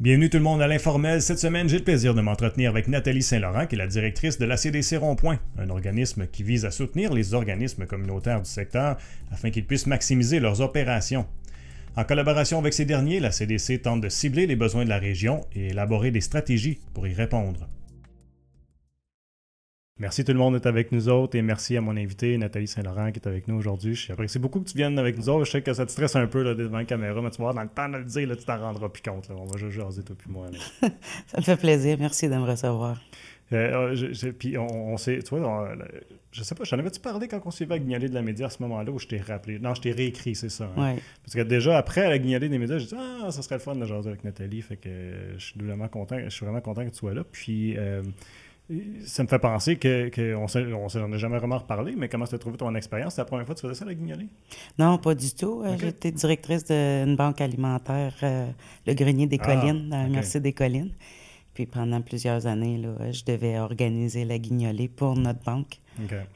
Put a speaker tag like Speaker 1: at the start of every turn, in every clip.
Speaker 1: Bienvenue tout le monde à l'Informel. Cette semaine, j'ai le plaisir de m'entretenir avec Nathalie Saint-Laurent, qui est la directrice de l'ACDC Rond-Point, un organisme qui vise à soutenir les organismes communautaires du secteur afin qu'ils puissent maximiser leurs opérations. En collaboration avec ces derniers, la CDC tente de cibler les besoins de la région et élaborer des stratégies pour y répondre. Merci tout le monde d'être avec nous autres et merci à mon invité Nathalie Saint-Laurent qui est avec nous aujourd'hui. J'apprécie beaucoup que tu viennes avec nous autres. Je sais que ça te stresse un peu là, devant la caméra, mais tu vas voir, dans le temps de le dire, là, tu t'en rendras plus compte. Là. On va juste jaser toi puis moi.
Speaker 2: Ça me fait plaisir. Merci de me recevoir.
Speaker 1: Puis on s'est, tu vois, je sais pas, j'en avais-tu parlé quand on s'est vu à Guignolée de la Média à ce moment-là ou je t'ai rappelé? Non, je t'ai réécrit, c'est ça. Hein?
Speaker 2: Oui.
Speaker 1: Parce que déjà, après, à la Guignolée des Médias, j'ai dit « Ah, ça serait le fun de jaser avec Nathalie. » Fait que je suis vraiment content que tu sois là. Puis... ça me fait penser qu'on s'en a jamais vraiment reparlé, mais comment tu as trouvé ton expérience? C'est la première fois que tu faisais ça à la Guignolée?
Speaker 2: Non, pas du tout.
Speaker 1: Okay.
Speaker 2: J'étais directrice d'une banque alimentaire, le Grenier des Collines, dans la Merci des Collines. Puis pendant plusieurs années, là, je devais organiser la Guignolée pour notre banque,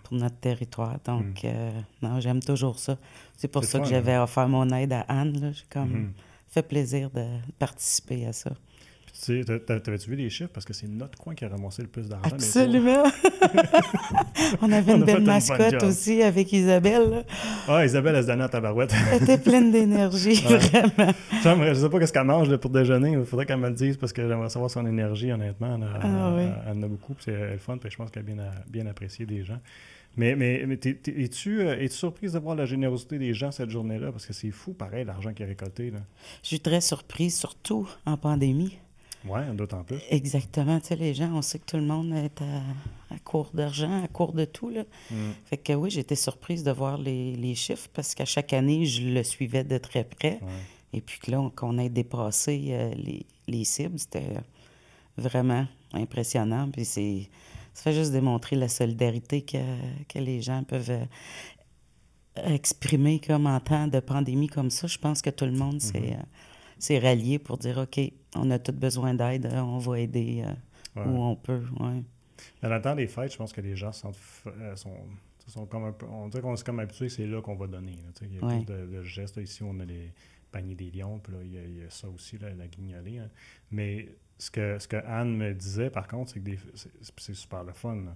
Speaker 2: pour notre territoire. Donc, non, j'aime toujours ça. C'est pour ça que j'avais offert mon aide à Anne. Là. J'ai comme fait plaisir de participer à ça.
Speaker 1: Tu sais, t'avais-tu vu les chiffres? Parce que c'est notre coin qui a ramassé le plus d'argent.
Speaker 2: Absolument! On avait une belle mascotte aussi avec Isabelle. Là.
Speaker 1: Ah, Isabelle, elle se donnait à tabarouette.
Speaker 2: Elle était pleine d'énergie, vraiment.
Speaker 1: Je sais pas ce qu'elle mange là, pour déjeuner. Il faudrait qu'elle me le dise parce que j'aimerais savoir son énergie, honnêtement. Elle en a beaucoup, puis c'est le fun, puis je pense qu'elle a bien apprécié des gens. Mais es-tu surprise de voir la générosité des gens cette journée-là? Parce que c'est fou, pareil, l'argent qui est récolté. Là.
Speaker 2: Je suis très surprise, surtout en pandémie.
Speaker 1: Oui, d'autant plus.
Speaker 2: Exactement. Tu sais, les gens, on sait que tout le monde est à court d'argent, à court de tout. Là. Fait que oui, j'étais surprise de voir les chiffres parce qu'à chaque année, je le suivais de très près. Ouais. Et puis que là, qu'on ait dépassé les cibles, c'était vraiment impressionnant. Puis ça fait juste démontrer la solidarité que les gens peuvent exprimer comme en temps de pandémie comme ça. Je pense que tout le monde s'est rallié pour dire, OK, on a tous besoin d'aide, on va aider où on peut. Ouais.
Speaker 1: Dans le temps des fêtes, je pense que les gens sont comme un peu... On dirait qu'on s'est comme habitué que c'est là qu'on va donner. Là, il y a plus de gestes. Là, ici, on a les paniers des lions, puis là, il y a ça aussi, là, la guignolée. Hein. Mais ce que Anne me disait, par contre, c'est que c'est super le fun. Là.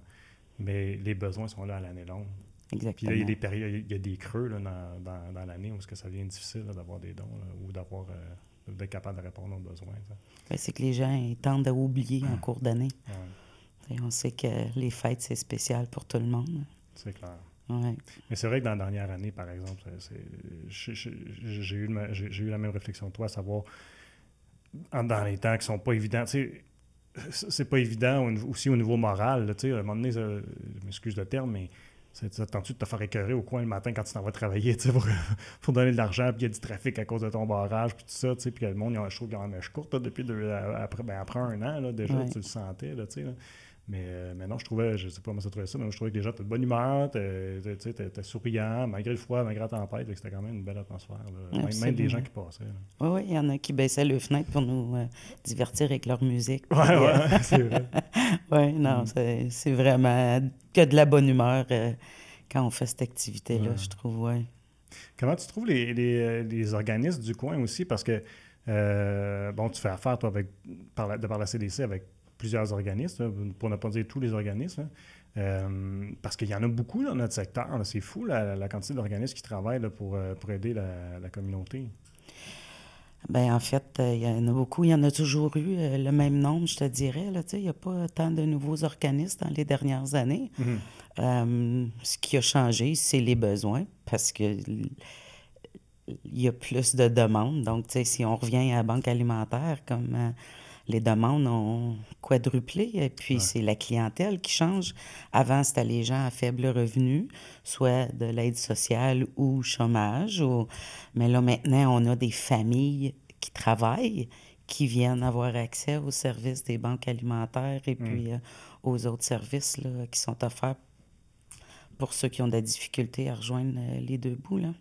Speaker 1: Mais les besoins sont là à l'année longue.
Speaker 2: Exactement.
Speaker 1: Puis là, il y a des périodes, il y a des creux là, dans l'année où ça devient difficile là, d'avoir des dons là, ou d'être capable de répondre aux besoins.
Speaker 2: Bien, c'est que les gens ils tentent à oublier en cours d'année. Ouais. On sait que les fêtes, c'est spécial pour tout le monde.
Speaker 1: C'est clair.
Speaker 2: Ouais.
Speaker 1: Mais c'est vrai que dans la dernière année, par exemple, j'ai eu la même réflexion que toi, à savoir, dans les temps qui sont pas évidents, tu sais, c'est pas évident aussi au niveau moral. Là, à un moment donné, je m'excuse le terme, mais t'attends-tu de te faire écœurer au coin le matin quand tu t'en vas travailler pour donner de l'argent, puis il y a du trafic à cause de ton barrage, puis tout ça, puis le monde, je trouve qu'il y a une mèche courte là, depuis après un an, là, déjà, tu le sentais, là, tu sais. Mais non, je sais pas comment ça trouvait ça, mais je trouvais que les gens étaient de bonne humeur, t'étais souriant, malgré le froid, malgré la tempête, c'était quand même une belle atmosphère. Même des gens qui passaient.
Speaker 2: Oui, il y en a qui baissaient les fenêtres pour nous divertir avec leur musique.
Speaker 1: Oui, c'est vrai.
Speaker 2: Oui, non, c'est vraiment que de la bonne humeur quand on fait cette activité-là, je trouve, oui.
Speaker 1: Comment tu trouves les organismes du coin aussi? Parce que, tu fais affaire, toi, par la CDC avec plusieurs organismes, là, pour ne pas dire tous les organismes, parce qu'il y en a beaucoup dans notre secteur. Là, c'est fou la quantité d'organismes qui travaillent là, pour aider la communauté.
Speaker 2: Bien, en fait, il y en a beaucoup. Il y en a toujours eu le même nombre, je te dirais. Là, il n'y a pas tant de nouveaux organismes dans les dernières années. Ce qui a changé, c'est les besoins, parce que il y a plus de demandes. Donc, si on revient à la banque alimentaire, comme... les demandes ont quadruplé, et puis c'est la clientèle qui change. Avant, c'était les gens à faible revenu, soit de l'aide sociale ou chômage. Mais là, maintenant, on a des familles qui travaillent, qui viennent avoir accès aux services des banques alimentaires et puis aux autres services là, qui sont offerts pour ceux qui ont de la difficulté à rejoindre les deux bouts. Là.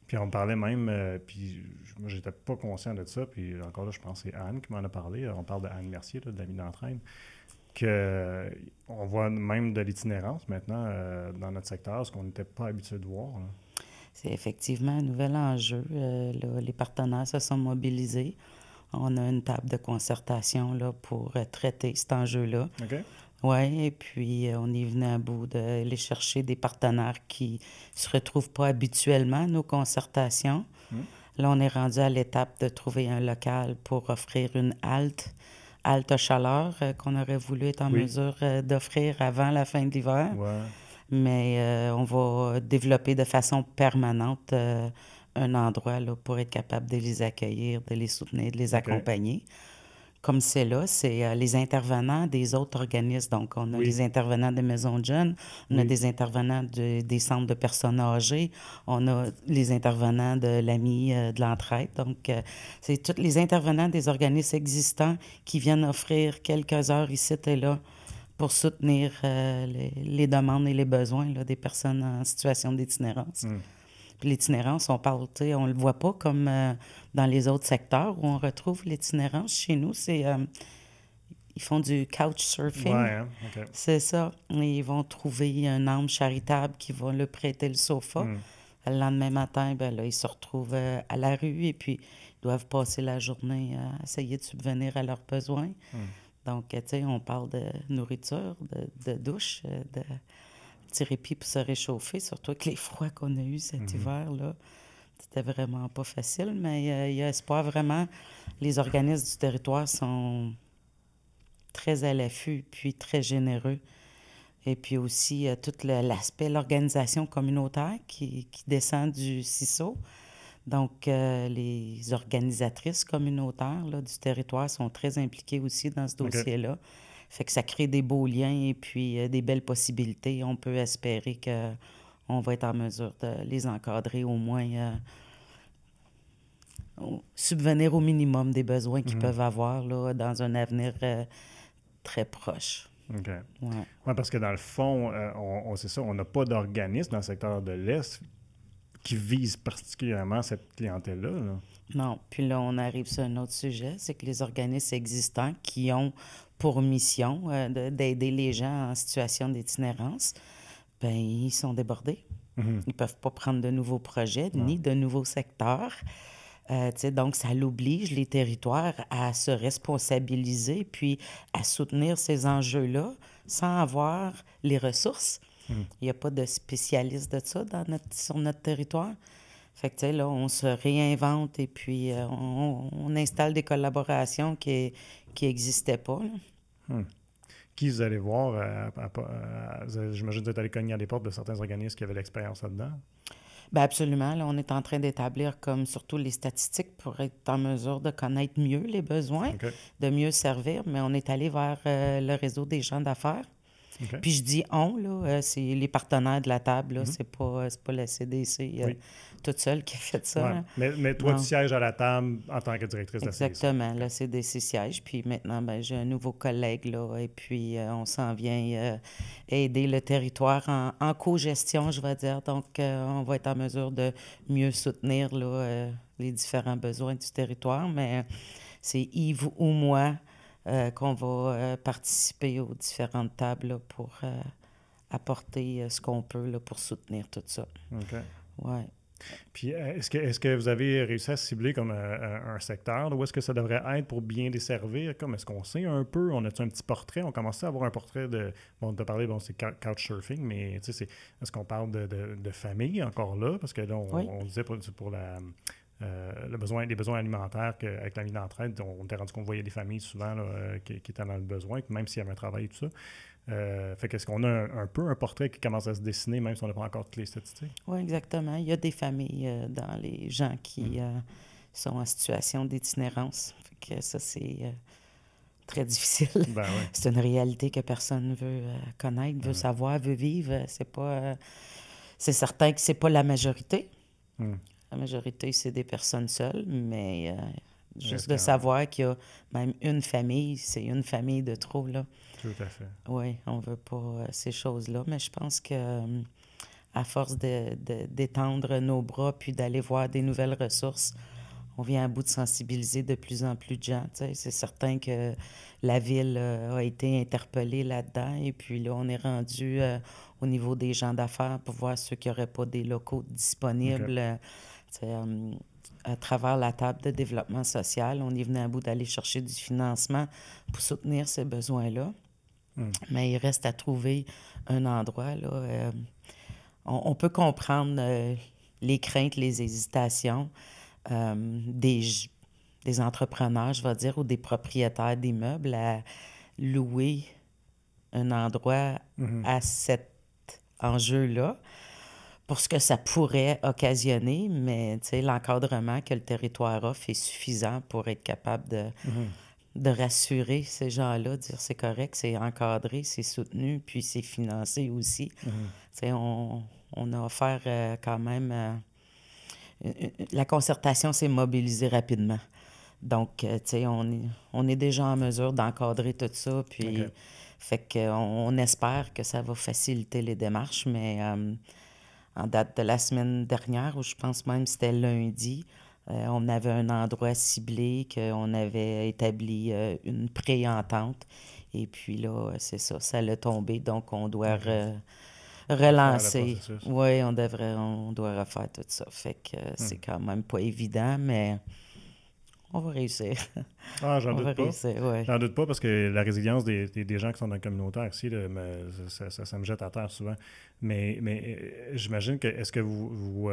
Speaker 1: Puis on parlait même, puis moi j'étais pas conscient de ça, puis encore là je pense que c'est Anne qui m'en a parlé, on parle d'Anne Mercier, là, de l'Ami d'entraîne, qu'on voit même de l'itinérance maintenant dans notre secteur, ce qu'on n'était pas habitué de voir. Là.
Speaker 2: C'est effectivement un nouvel enjeu. Là, les partenaires se sont mobilisés. On a une table de concertation là, pour traiter cet enjeu-là.
Speaker 1: OK.
Speaker 2: Oui, et puis on est venu à bout d'aller chercher des partenaires qui ne se retrouvent pas habituellement à nos concertations. Là, on est rendu à l'étape de trouver un local pour offrir une halte à chaleur qu'on aurait voulu être en mesure d'offrir avant la fin de l'hiver.
Speaker 1: Ouais.
Speaker 2: Mais on va développer de façon permanente un endroit là, pour être capable de les accueillir, de les soutenir, de les accompagner. Comme c'est là, c'est les intervenants des autres organismes. Donc, on a les intervenants des maisons de jeunes, on a des intervenants des centres de personnes âgées, on a les intervenants de l'AMI de l'entraide. Donc, c'est tous les intervenants des organismes existants qui viennent offrir quelques heures ici et là pour soutenir les demandes et les besoins là, des personnes en situation d'itinérance. Puis l'itinérance, on parle, tu sais, on le voit pas comme dans les autres secteurs où on retrouve l'itinérance. Chez nous, c'est ils font du couchsurfing.
Speaker 1: Ouais, hein? OK.
Speaker 2: C'est ça. Et ils vont trouver un âme charitable qui va leur prêter le sofa. Le lendemain matin, ben là, ils se retrouvent à la rue et puis ils doivent passer la journée à essayer de subvenir à leurs besoins. Donc, tu sais, on parle de nourriture, de douche, de petit répit pour se réchauffer, surtout avec les froids qu'on a eus cet hiver-là. C'était vraiment pas facile, mais il y a espoir vraiment. Les organismes du territoire sont très à l'affût, puis très généreux. Et puis aussi, tout l'aspect, l'organisation communautaire qui descend du CISO. Donc, les organisatrices communautaires là, du territoire sont très impliquées aussi dans ce dossier-là. Fait que ça crée des beaux liens et puis des belles possibilités. On peut espérer qu'on va être en mesure de les encadrer au moins, subvenir au minimum des besoins qu'ils peuvent avoir là, dans un avenir très proche.
Speaker 1: OK.
Speaker 2: Ouais.
Speaker 1: Ouais, parce que dans le fond, c'est ça, on n'a pas d'organisme dans le secteur de l'Est qui vise particulièrement cette clientèle-là. Là.
Speaker 2: Non. Puis là, on arrive sur un autre sujet, c'est que les organismes existants qui ont pour mission d'aider les gens en situation d'itinérance, bien, ils sont débordés. Ils ne peuvent pas prendre de nouveaux projets ni de nouveaux secteurs. Donc, ça l'oblige, les territoires, à se responsabiliser puis à soutenir ces enjeux-là sans avoir les ressources. Il n'y a pas de spécialistes de ça sur notre territoire. Fait que, tu sais, là, on se réinvente et puis on installe des collaborations qui n'existaient pas.
Speaker 1: Qui vous allez voir? J'imagine que vous êtes allé cogner à des portes de certains organismes qui avaient l'expérience là-dedans.
Speaker 2: Bien, absolument. Là, on est en train d'établir comme surtout les statistiques pour être en mesure de connaître mieux les besoins, de mieux servir, mais on est allé vers le réseau des gens d'affaires. Puis je dis « on », là, c'est les partenaires de la table, là, c'est pas la CDC toute seule qui a fait ça.
Speaker 1: Ouais. Mais toi, tu sièges à la table en tant que directrice de la CDC.
Speaker 2: Exactement, la CDC siège. Puis maintenant, ben, j'ai un nouveau collègue, là, et puis on s'en vient aider le territoire en co-gestion, je vais dire. Donc, on va être en mesure de mieux soutenir là, les différents besoins du territoire, mais c'est Yves ou moi qu'on va participer aux différentes tables là, pour apporter ce qu'on peut là, pour soutenir tout ça.
Speaker 1: OK.
Speaker 2: Oui.
Speaker 1: Puis, est-ce que vous avez réussi à cibler comme un secteur? Là, où est-ce que ça devrait être pour bien desservir? Comme est-ce qu'on sait un peu? On a-tu un petit portrait? On commence à avoir un portrait de... Bon, on t'a parlé, bon, c'est couchsurfing, mais tu sais, est-ce qu'on parle de famille encore là? Parce que là, on disait pour la... les besoins alimentaires avec la vie d'entraide, on était rendu qu'on voyait des familles souvent là, qui étaient dans le besoin, même s'il y avait un travail et tout ça. Fait qu'est-ce qu'on a un peu un portrait qui commence à se dessiner, même si on n'a pas encore toutes les statistiques?
Speaker 2: Oui, exactement. Il y a des familles dans les gens qui sont en situation d'itinérance. Fait que ça, c'est très difficile.
Speaker 1: Ben oui.
Speaker 2: C'est une réalité que personne ne veut connaître, veut savoir, veut vivre. C'est certain que c'est pas la majorité. La majorité, c'est des personnes seules, mais juste de savoir qu'il y a même une famille, c'est une famille de trop, là.
Speaker 1: Tout à fait.
Speaker 2: Oui, on veut pas ces choses-là, mais je pense que à force d'étendre nos bras puis d'aller voir des nouvelles ressources, on vient à bout de sensibiliser de plus en plus de gens. T'sais. C'est certain que la Ville a été interpellée là-dedans et puis là, on est rendu au niveau des gens d'affaires pour voir ceux qui n'auraient pas des locaux disponibles. à travers la table de développement social, on est venu à bout d'aller chercher du financement pour soutenir ces besoins-là. Mais il reste à trouver un endroit, là. On peut comprendre les craintes, les hésitations des entrepreneurs, je vais dire, ou des propriétaires d'immeubles à louer un endroit à cet enjeu-là pour ce que ça pourrait occasionner, mais l'encadrement que le territoire offre est suffisant pour être capable de rassurer ces gens-là, dire c'est correct, c'est encadré, c'est soutenu, puis c'est financé aussi. On a offert quand même... la concertation s'est mobilisée rapidement. Donc, on est déjà en mesure d'encadrer tout ça, puis fait qu'on espère que ça va faciliter les démarches, mais en date de la semaine dernière, ou je pense même que c'était lundi, on avait un endroit ciblé, qu'on avait établi une pré-entente, et puis là, c'est ça, ça l'a tombé, donc on doit relancer. Oui, on doit refaire tout ça. Fait que c'est quand même pas évident, mais on va réussir.
Speaker 1: Ah, j'en
Speaker 2: on
Speaker 1: doute
Speaker 2: va
Speaker 1: pas.
Speaker 2: Réussir, ouais.
Speaker 1: J'en doute pas parce que la résilience des gens qui sont dans le communautaire ici, là, ça me jette à terre souvent. Mais j'imagine que est-ce que vous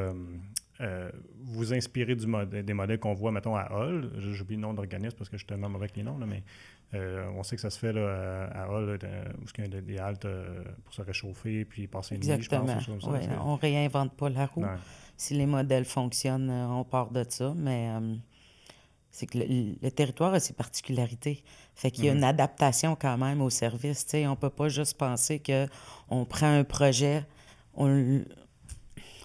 Speaker 1: inspirez des modèles qu'on voit, mettons, à Hull? J'oublie le nom d'organisme parce que je suis tellement mauvais avec les noms, là, mais on sait que ça se fait là, à Hull, où il y a des haltes pour se réchauffer puis passer une nuit, je pense.
Speaker 2: Exactement. Oui, on ne réinvente pas la roue. Non. Si les modèles fonctionnent, on part de ça, mais c'est que le territoire a ses particularités. Fait qu'il y a une adaptation quand même au service. T'sais, on ne peut pas juste penser qu'on prend un projet, on le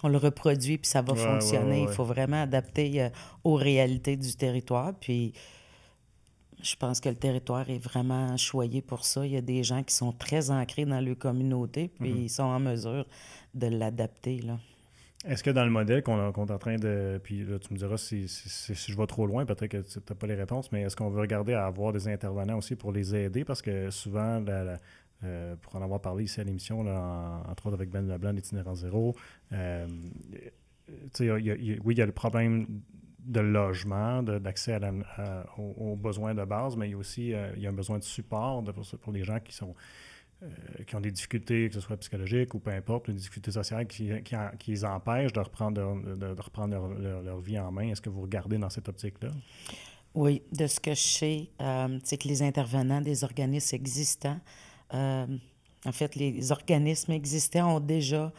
Speaker 2: reproduit puis ça va fonctionner. Il faut vraiment adapter aux réalités du territoire. Puis je pense que le territoire est vraiment choyé pour ça. Il y a des gens qui sont très ancrés dans leur communauté puis ils sont en mesure de l'adapter, là.
Speaker 1: Est-ce que dans le modèle qu'on est en train de... Puis là, tu me diras si je vais trop loin, peut-être que tu n'as pas les réponses, mais est-ce qu'on veut regarder à avoir des intervenants aussi pour les aider? Parce que souvent, pour en avoir parlé ici à l'émission, entre autres avec Ben Leblanc d'Itinérant Zéro, oui, il y a le problème de logement, d'accès aux besoins de base, mais il y a aussi il y a un besoin de support pour les gens qui ont des difficultés, que ce soit psychologiques ou peu importe, des difficultés sociales qui les empêchent de reprendre leur vie en main. Est-ce que vous regardez dans cette optique-là?
Speaker 2: Oui, de ce que je sais, c'est que les intervenants des organismes existants, en fait, les organismes existants ont déjà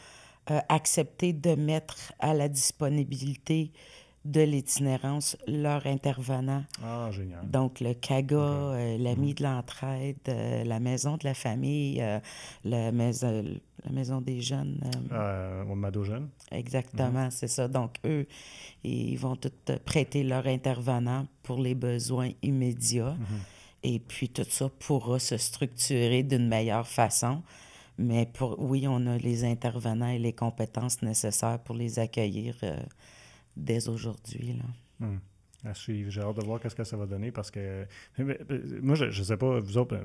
Speaker 2: accepté de mettre à la disponibilité de l'itinérance leurs intervenants.
Speaker 1: Ah, génial.
Speaker 2: Donc, le CAGA, l'Ami de l'entraide, la Maison de la famille, la maison des jeunes.
Speaker 1: Mado Jeune.
Speaker 2: Exactement, c'est ça. Donc, eux, ils vont tous prêter leurs intervenants pour les besoins immédiats. Et puis, tout ça pourra se structurer d'une meilleure façon. Mais oui, on a les intervenants et les compétences nécessaires pour les accueillir dès aujourd'hui, là.
Speaker 1: À suivre. J'ai hâte de voir qu'est-ce que ça va donner parce que moi, je ne sais pas, vous autres,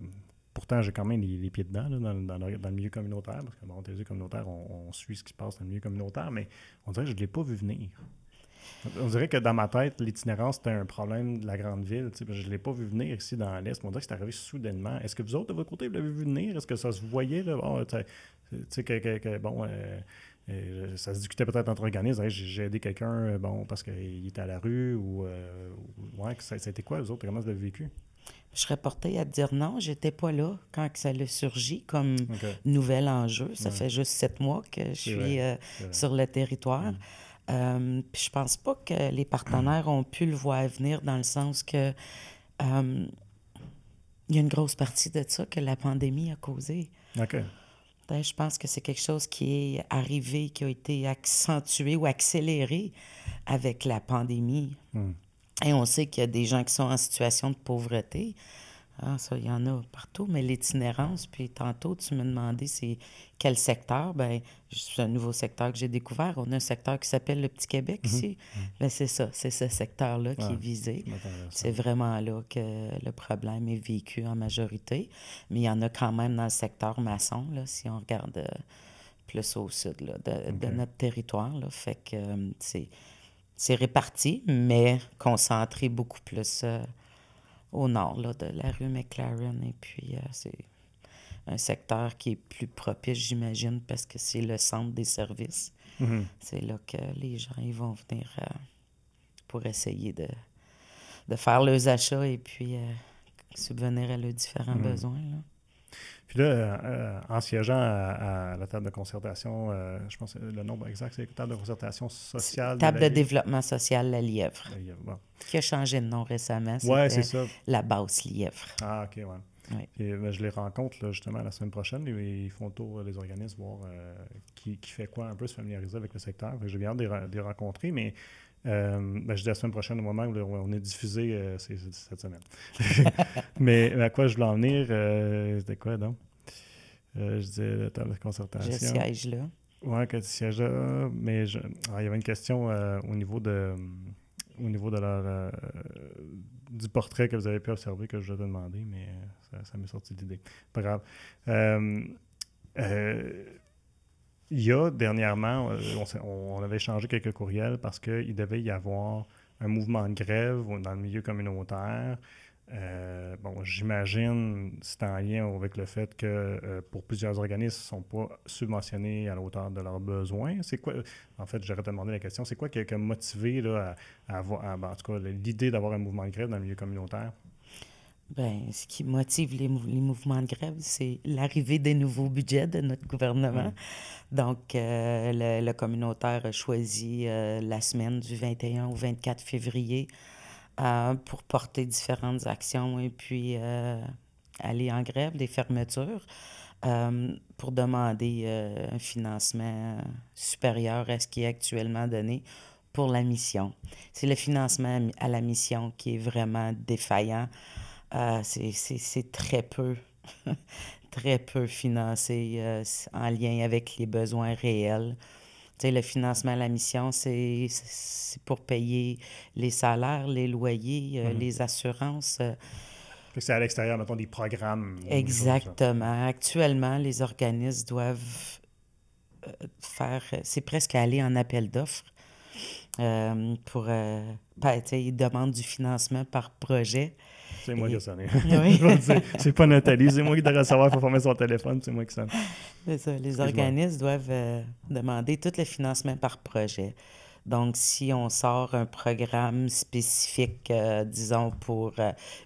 Speaker 1: pourtant, j'ai quand même les pieds dedans là, dans le milieu communautaire parce que, bon, dans le milieu communautaire, on suit ce qui se passe dans le milieu communautaire, mais on dirait que je ne l'ai pas vu venir. On dirait que dans ma tête, l'itinérance, c'était un problème de la grande ville. Je ne l'ai pas vu venir ici dans l'Est, mais on dirait que c'est arrivé soudainement. Est-ce que vous autres, de votre côté, vous l'avez vu venir? Est-ce que ça se voyait? Là? Bon, ça se discutait peut-être entre organismes. J'ai aidé quelqu'un parce qu'il était à la rue ou ça a été quoi, vous autres? Comment vous l'avez vécu?
Speaker 2: Je serais portée à te dire non. J'étais pas là quand ça a surgi comme nouvel enjeu. Ça fait juste 7 mois que je suis sur le territoire. Puis je pense pas que les partenaires ont pu le voir venir dans le sens que il y a une grosse partie de ça que la pandémie a causé.
Speaker 1: OK.
Speaker 2: Je pense que c'est quelque chose qui est arrivé, qui a été accentué ou accéléré avec la pandémie. Et on sait qu'il y a des gens qui sont en situation de pauvreté. Ah, ça, il y en a partout, mais l'itinérance, puis tantôt, tu me demandais c'est quel secteur. Bien, c'est un nouveau secteur que j'ai découvert. On a un secteur qui s'appelle le Petit Québec ici. Bien, c'est ça, c'est ce secteur-là qui est visé. C'est vraiment là que le problème est vécu en majorité. Mais il y en a quand même dans le secteur maçon, là, si on regarde plus au sud là, de notre territoire. Là. Fait que c'est... c'est réparti, mais concentré beaucoup plus au nord là, de la rue McLaren. Et puis, c'est un secteur qui est plus propice, j'imagine, parce que c'est le centre des services.
Speaker 1: Mhm.
Speaker 2: C'est là que les gens ils vont venir pour essayer de faire leurs achats et puis subvenir à leurs différents besoins. Là.
Speaker 1: Puis là, en siégeant à la table de concertation, je pense que le nombre exact, c'est table de concertation sociale.
Speaker 2: Table de développement social La Lièvre,
Speaker 1: La Lièvre, bon.
Speaker 2: qui a changé de nom récemment.
Speaker 1: Ouais, c'est
Speaker 2: C'était
Speaker 1: ça.
Speaker 2: la Basse Lièvre.
Speaker 1: Ah, OK, ouais.
Speaker 2: Oui.
Speaker 1: Et, ben, je les rencontre là, justement la semaine prochaine. Ils font le tour des organismes, voir qui fait quoi, un peu se familiariser avec le secteur. Fait que j'ai bien hâte de les rencontrer, mais ben, je dis la semaine prochaine, au moment où on est diffusé, c'est cette semaine. Mais à quoi je voulais en venir, c'était quoi donc? Je disais la table de concertation.
Speaker 2: Je siège là.
Speaker 1: Oui, quand tu sièges là, mais il y avait une question au niveau de leur, du portrait que vous avez pu observer que je voulais te demander, mais ça m'est sorti d'idée. Pas grave. Il y a dernièrement, on avait échangé quelques courriels parce qu'il devait y avoir un mouvement de grève dans le milieu communautaire. Bon, j'imagine c'est en lien avec le fait que pour plusieurs organismes, ils ne sont pas subventionnés à la hauteur de leurs besoins. C'est quoi, en fait, j'aurais te demandé la question, c'est quoi qui a motivé là, à avoir, en tout cas, l'idée d'avoir un mouvement de grève dans le milieu communautaire?
Speaker 2: Bien, ce qui motive les mouvements de grève, c'est l'arrivée des nouveaux budgets de notre gouvernement. Donc, le communautaire a choisi la semaine du 21 au 24 février pour porter différentes actions et puis aller en grève, des fermetures, pour demander un financement supérieur à ce qui est actuellement donné pour la mission. C'est le financement à la mission qui est vraiment défaillant. C'est très peu, très peu financé en lien avec les besoins réels. Tu sais, le financement à la mission, c'est pour payer les salaires, les loyers, les assurances.
Speaker 1: C'est à l'extérieur, mettons, des programmes.
Speaker 2: Exactement. Actuellement, les organismes doivent faire... C'est presque aller en appel d'offres pour... ils demandent du financement par projet.
Speaker 1: C'est moi qui sonne.
Speaker 2: Oui.
Speaker 1: C'est pas Nathalie, c'est moi qui devrais savoir, il faut former son téléphone, c'est moi qui sonne.
Speaker 2: C'est ça. Les organismes doivent demander tout le financement par projet. Donc, si on sort un programme spécifique, disons, pour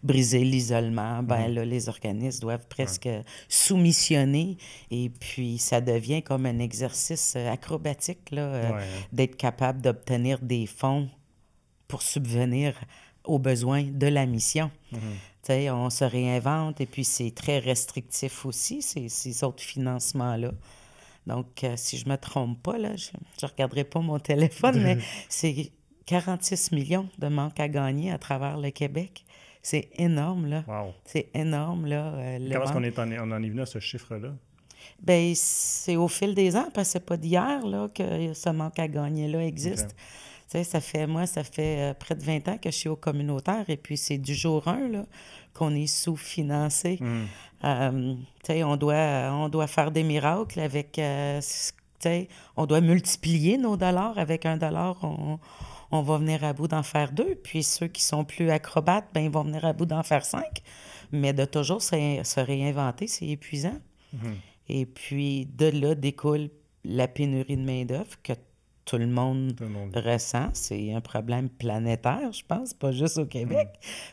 Speaker 2: briser l'isolement, ben là, les organismes doivent presque soumissionner. Et puis, ça devient comme un exercice acrobatique, là, d'être capable d'obtenir des fonds pour subvenir aux besoins de la mission. Tu sais, on se réinvente et puis c'est très restrictif aussi, ces autres financements-là. Donc, si je ne me trompe pas, là, je ne regarderai pas mon téléphone, mais c'est 46 millions de manque à gagner à travers le Québec. C'est énorme, là.
Speaker 1: Wow.
Speaker 2: C'est énorme, là.
Speaker 1: Comment est-ce qu'on en est venu à ce chiffre-là?
Speaker 2: Bien, c'est au fil des ans, parce que c'est pas d'hier, là, que ce manque à gagner-là existe. Okay. Tu sais, ça fait près de 20 ans que je suis au communautaire et puis c'est du jour 1 là, qu'on est sous-financé. Tu sais, on doit faire des miracles avec... tu sais, on doit multiplier nos dollars. Avec $1, on va venir à bout d'en faire 2. Puis ceux qui sont plus acrobates, bien, ils vont venir à bout d'en faire 5. Mais de toujours se réinventer, c'est épuisant. Et puis, de là découle la pénurie de main-d'œuvre que tout le monde ressent. C'est un problème planétaire, je pense, pas juste au Québec.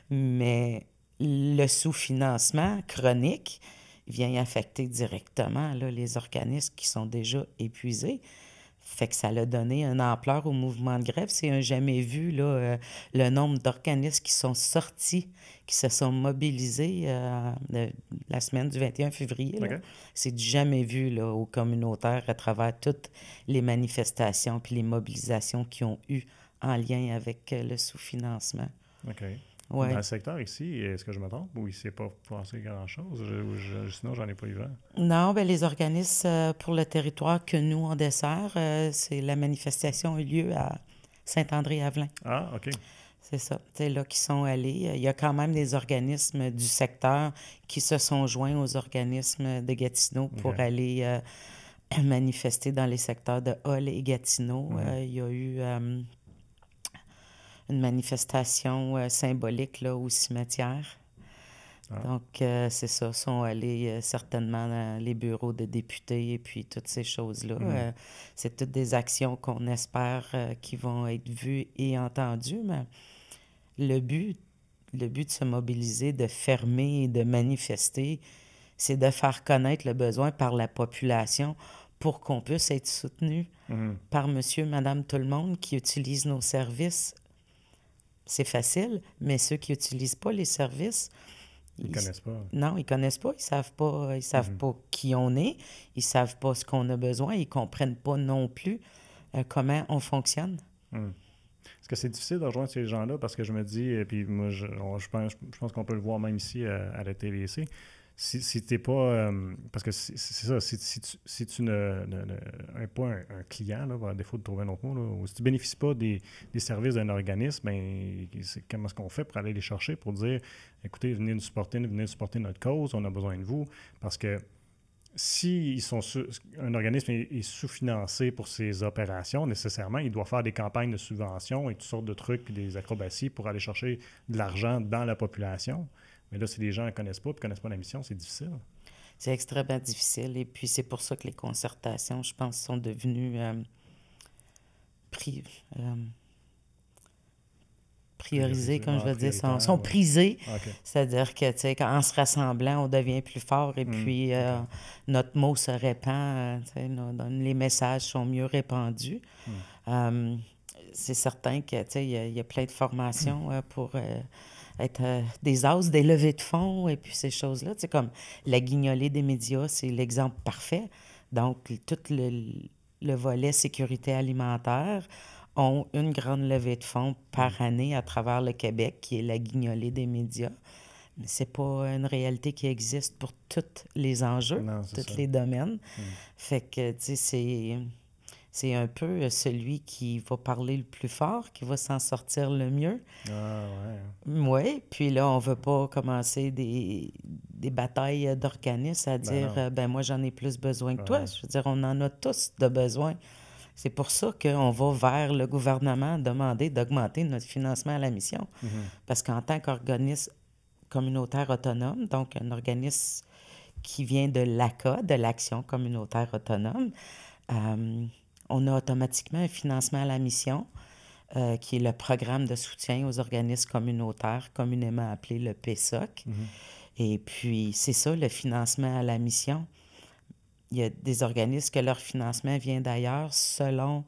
Speaker 2: Mais le sous-financement chronique vient affecter directement là, les organismes qui sont déjà épuisés. Fait que ça a donné une ampleur au mouvement de grève. C'est un jamais vu, là, le nombre d'organismes qui sont sortis, qui se sont mobilisés la semaine du 21 février. Là. Okay. C'est du jamais vu là, au communautaire à travers toutes les manifestations puis les mobilisations qu'ils ont eues en lien avec le sous-financement.
Speaker 1: OK. Ouais. Dans le secteur ici, est-ce que je me trompe ou il ne s'est pas passé grand-chose? Sinon, j'en ai pas eu vent.
Speaker 2: Non, bien, les organismes pour le territoire que nous, on dessert, c'est la manifestation a eu lieu à Saint-André-Avelin.
Speaker 1: Ah, OK.
Speaker 2: C'est ça. C'est là qu'ils sont allés. Il y a quand même des organismes du secteur qui se sont joints aux organismes de Gatineau pour aller manifester dans les secteurs de Hull et Gatineau. Il y a eu une manifestation symbolique là, au cimetière.
Speaker 1: Ah.
Speaker 2: Donc, c'est ça, sont allés certainement dans les bureaux de députés et puis toutes ces choses-là. C'est toutes des actions qu'on espère qui vont être vues et entendues, mais le but de se mobiliser, de fermer et de manifester, c'est de faire connaître le besoin par la population pour qu'on puisse être soutenu par monsieur, madame, tout le monde qui utilise nos services. C'est facile, mais ceux qui n'utilisent pas les services,
Speaker 1: ils connaissent pas.
Speaker 2: Non, ils connaissent pas, ils savent pas qui on est, ils savent pas ce qu'on a besoin, ils comprennent pas non plus comment on fonctionne.
Speaker 1: Est-ce que c'est difficile de rejoindre ces gens-là? Parce que je me dis, et puis moi, je pense qu'on peut le voir même ici à la TVC, si t'es pas... parce que c'est ça, si tu n'es pas un client, là, à défaut de trouver un autre mot, là, ou si tu ne bénéficies pas des services d'un organisme, bien, comment est-ce qu'on fait pour aller les chercher, pour dire, écoutez, venez supporter notre cause, on a besoin de vous, parce que si un organisme est sous-financé pour ses opérations, nécessairement, il doit faire des campagnes de subvention et toutes sortes de trucs, puis des acrobaties pour aller chercher de l'argent dans la population. Mais là, si les gens ne connaissent pas et ne connaissent pas la mission, c'est difficile.
Speaker 2: C'est extrêmement difficile. Et puis, c'est pour ça que les concertations, je pense, sont devenues priorisées, comme je veux dire, sont prisées. Okay. C'est-à-dire que, tu sais, en se rassemblant, on devient plus fort et puis notre mot se répand, les messages sont mieux répandus. C'est certain que, tu sais, il y a plein de formations pour être des as, des levées de fonds et puis ces choses-là. Tu sais, comme la guignolée des médias, c'est l'exemple parfait. Donc, tout le volet sécurité alimentaire ont une grande levée de fonds par année à travers le Québec, qui est la guignolée des médias. Mais c'est pas une réalité qui existe pour tous les enjeux, tous les domaines. Fait que, tu sais, c'est un peu celui qui va parler le plus fort, qui va s'en sortir le mieux.
Speaker 1: Ah, ouais.
Speaker 2: Oui, puis là, on veut pas commencer des batailles d'organismes à dire, moi, j'en ai plus besoin que toi. Je veux dire, on en a tous de besoin. C'est pour ça qu'on va vers le gouvernement demander d'augmenter notre financement à la mission. Parce qu'en tant qu'organisme communautaire autonome, donc un organisme qui vient de l'ACA, de l'Action communautaire autonome, on a automatiquement un financement à la mission, qui est le programme de soutien aux organismes communautaires, communément appelé le PSOC. Et puis, c'est ça, le financement à la mission. Il y a des organismes que leur financement vient d'ailleurs selon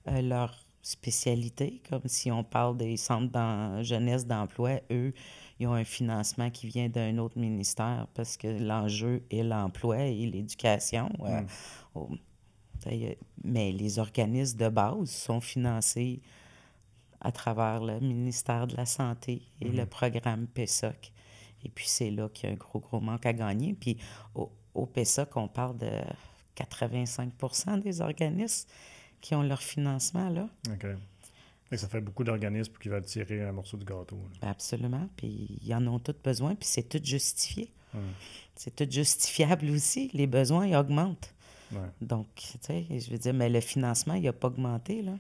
Speaker 2: leur spécialité, comme si on parle des centres jeunesse d'emploi, eux, ils ont un financement qui vient d'un autre ministère parce que l'enjeu est l'emploi et l'éducation. Mais les organismes de base sont financés à travers le ministère de la Santé et le programme PSOC. Et puis, c'est là qu'il y a un gros manque à gagner. Puis, au PSOC, on parle de 85 % des organismes qui ont leur financement, là.
Speaker 1: OK. Et ça fait beaucoup d'organismes qui veulent tirer un morceau du gâteau.
Speaker 2: Là. Absolument. Puis, ils en ont tous besoin, puis c'est tout justifié. C'est tout justifiable aussi. Les besoins, ils augmentent.
Speaker 1: Ouais.
Speaker 2: Donc, tu sais, je veux dire, mais le financement, il n'a pas augmenté, là.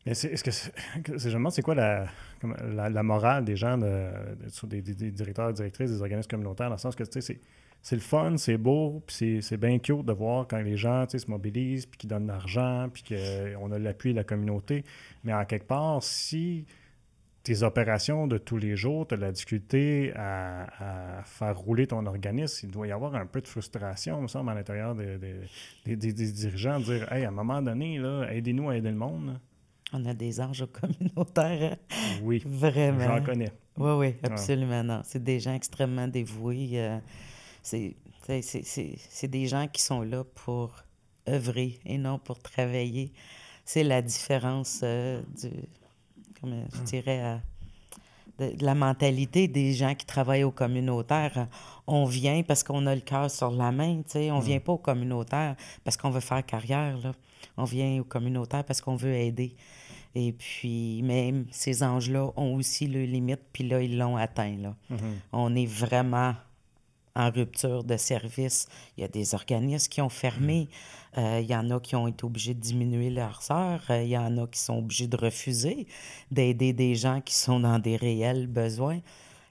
Speaker 1: Mais je me demande, c'est quoi la morale des gens, des directeurs et directrices des organismes communautaires, dans le sens que, tu sais, c'est le fun, c'est beau, puis c'est bien cute de voir quand les gens, tu sais, se mobilisent, puis qu'ils donnent de l'argent, puis qu'on a l'appui de la communauté. Mais en quelque part, si tes opérations de tous les jours, tu as de la difficulté à faire rouler ton organisme, il doit y avoir un peu de frustration, il me semble, à l'intérieur des dirigeants, de dire « Hey, à un moment donné, là, aidez-nous à aider le monde. »
Speaker 2: On a des anges communautaires.
Speaker 1: Oui,
Speaker 2: vraiment.
Speaker 1: J'en connais.
Speaker 2: Oui, absolument. Non. C'est des gens extrêmement dévoués. C'est des gens qui sont là pour œuvrer et non pour travailler. C'est la différence comme je dirais, de la mentalité des gens qui travaillent au communautaire. On vient parce qu'on a le cœur sur la main, tu sais. On vient pas au communautaire parce qu'on veut faire carrière, là. On vient au communautaire parce qu'on veut aider. Et puis, même ces anges-là ont aussi leurs limites, puis là, ils l'ont atteint, là. On est vraiment en rupture de service. Il y a des organismes qui ont fermé. Il y en a qui ont été obligés de diminuer leurs heures. Il y en a qui sont obligés de refuser d'aider des gens qui sont dans des réels besoins.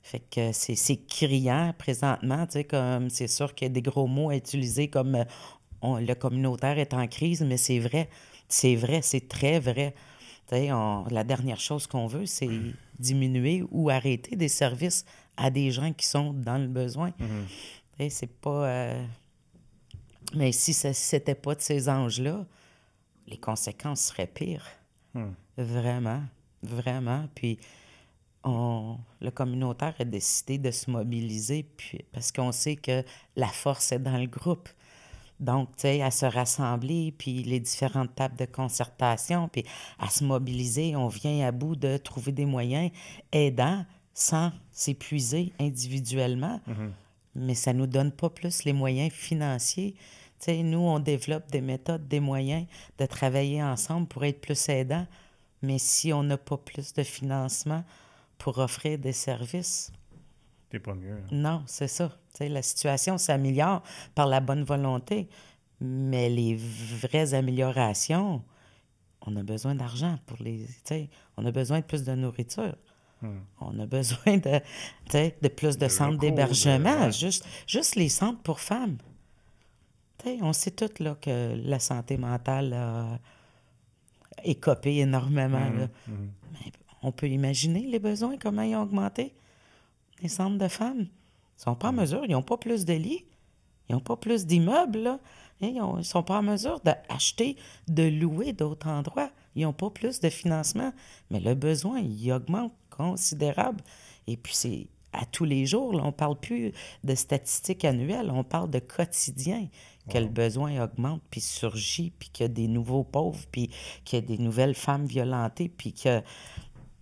Speaker 2: Fait que c'est criant présentement, tu sais, comme c'est sûr qu'il y a des gros mots à utiliser comme le communautaire est en crise, mais c'est vrai, c'est très vrai. Tu sais, la dernière chose qu'on veut, c'est diminuer ou arrêter des services à des gens qui sont dans le besoin. Tu sais, c'est pas... Mais si c'était pas de ces anges-là, les conséquences seraient pires. Vraiment, vraiment. Puis le communautaire a décidé de se mobiliser parce qu'on sait que la force est dans le groupe. Donc, tu sais, à se rassembler, puis les différentes tables de concertation, puis à se mobiliser, on vient à bout de trouver des moyens aidants sans s'épuiser individuellement. Mais ça ne nous donne pas plus les moyens financiers. Tu sais, nous, on développe des méthodes, des moyens de travailler ensemble pour être plus aidants. Mais si on n'a pas plus de financement pour offrir des services...
Speaker 1: T'es pas mieux. Hein?
Speaker 2: Non, c'est ça. Tu sais, la situation s'améliore par la bonne volonté. Mais les vraies améliorations, on a besoin d'argent pour les... Tu sais, on a besoin de plus de nourriture. On a besoin de plus de centres d'hébergement. Ouais. Juste les centres pour femmes. T'sais, on sait tous là, que la santé mentale a écopé énormément. Là. Mais on peut imaginer les besoins, comment ils ont augmenté. Les centres de femmes ne sont pas en mesure. Ils n'ont pas plus de lits. Ils n'ont pas plus d'immeubles. Là. Ils ne sont pas en mesure d'acheter, de louer d'autres endroits. Ils n'ont pas plus de financement. Mais le besoin, il augmente considérable. Et puis, c'est à tous les jours. Là, on ne parle plus de statistiques annuelles. On parle de quotidien. Que le besoin augmente, puis surgit, puis qu'il y a des nouveaux pauvres, puis qu'il y a des nouvelles femmes violentées, puis qu'il y a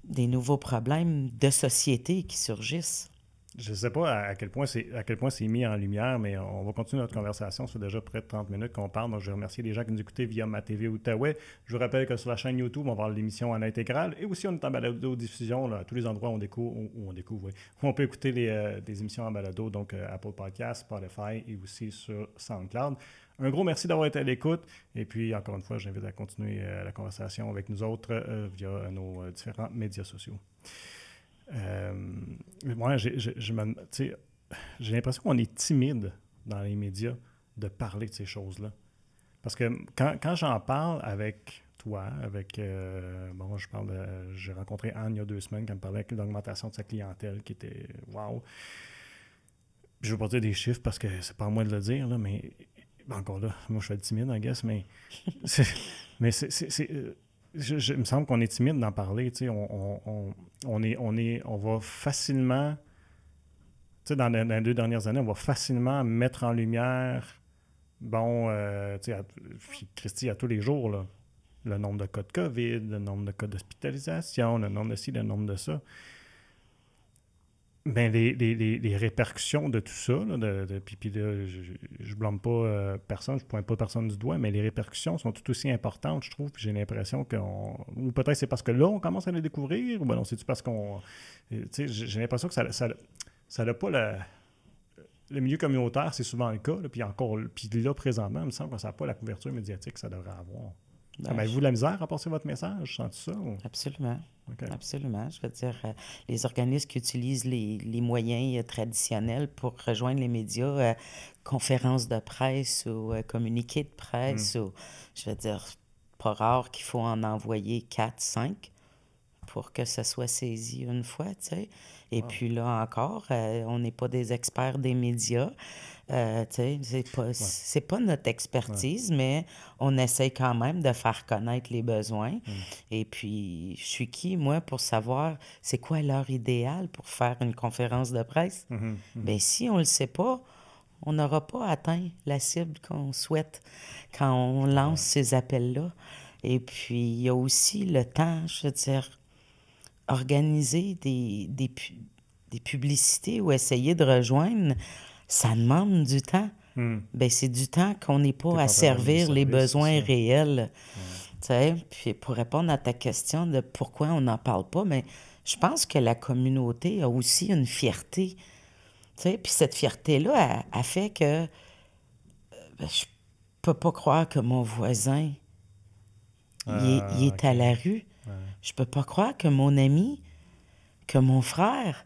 Speaker 2: des nouveaux problèmes de société qui surgissent.
Speaker 1: Je ne sais pas à quel point c'est mis en lumière, mais on va continuer notre conversation. Ça fait déjà près de 30 minutes qu'on parle. Donc, je remercie les gens qui nous écoutaient via ma TV Outaouais. Je vous rappelle que sur la chaîne YouTube, on va voir l'émission en intégrale. Et aussi, on est en balado-diffusion. Là, à tous les endroits où on découvre, oui. On peut écouter des émissions en balado, donc Apple Podcasts, Spotify et aussi sur SoundCloud. Un gros merci d'avoir été à l'écoute. Et puis, encore une fois, j'invite à continuer la conversation avec nous autres via nos différents médias sociaux. Moi, j'ai l'impression qu'on est timide dans les médias de parler de ces choses-là. Parce que quand j'en parle avec toi, j'ai rencontré Anne il y a 2 semaines qui me parlait de l'augmentation de sa clientèle qui était wow. Je ne veux pas dire des chiffres parce que c'est pas à moi de le dire, là, mais encore là, moi je suis timide, I guess, mais il me semble qu'on est timide d'en parler. Tu sais, on va facilement, tu sais, dans les 2 dernières années, on va facilement mettre en lumière, tu sais, Christy, à tous les jours, là, le nombre de cas de COVID, le nombre de cas d'hospitalisation, le nombre de ci, le nombre de ça. Ben, les répercussions de tout ça, là, puis là, je blâme pas personne, je pointe pas personne du doigt, mais les répercussions sont tout aussi importantes, je trouve, puis j'ai l'impression ou peut-être c'est parce que là, on commence à les découvrir, ou ben non, c'est-tu parce qu'on... Tu sais, j'ai l'impression que ça n'a pas le milieu communautaire, c'est souvent le cas, là, puis là, présentement, il me semble que ça n'a pas la couverture médiatique que ça devrait avoir. Avez-vous de la misère à passer votre message? Sens-tu ça? Ou?
Speaker 2: Absolument.
Speaker 1: Okay.
Speaker 2: Absolument. Je veux dire, les organismes qui utilisent les moyens traditionnels pour rejoindre les médias, conférences de presse ou communiqués de presse, ou, je veux dire, pas rare qu'il faut en envoyer 4, 5 pour que ça soit saisi une fois, tu sais. Et puis là encore, on n'est pas des experts des médias. C'est pas notre expertise, mais on essaie quand même de faire connaître les besoins. Et puis, je suis qui, moi, pour savoir c'est quoi l'heure idéale pour faire une conférence de presse? Bien, si on le sait pas, on n'aura pas atteint la cible qu'on souhaite quand on lance ces appels-là. Et puis, il y a aussi le temps, je veux dire, organiser des publicités ou essayer de rejoindre, ça demande du temps. Bien, c'est du temps qu'on n'est pas à servir les besoins réels. Puis pour répondre à ta question de pourquoi on n'en parle pas, mais je pense que la communauté a aussi une fierté. Tu sais, puis cette fierté-là a fait que je peux pas croire que mon voisin, il est à la rue.
Speaker 1: Ouais.
Speaker 2: Je peux pas croire que mon ami, que mon frère,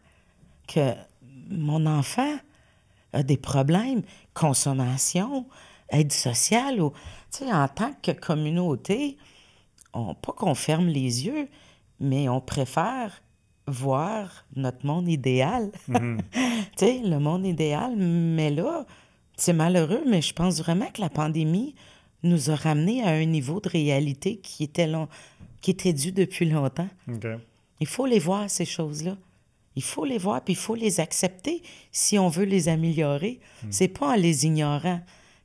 Speaker 2: que mon enfant a des problèmes, consommation, aide sociale. Ou, tu sais, en tant que communauté, pas qu'on ferme les yeux, mais on préfère voir notre monde idéal.
Speaker 1: Mhm.
Speaker 2: Tu sais, le monde idéal, mais là, c'est malheureux, mais je pense vraiment que la pandémie nous a ramenés à un niveau de réalité qui était dû depuis longtemps.
Speaker 1: OK.
Speaker 2: Il faut les voir, ces choses-là. Il faut les voir, puis il faut les accepter si on veut les améliorer. C'est pas en les ignorant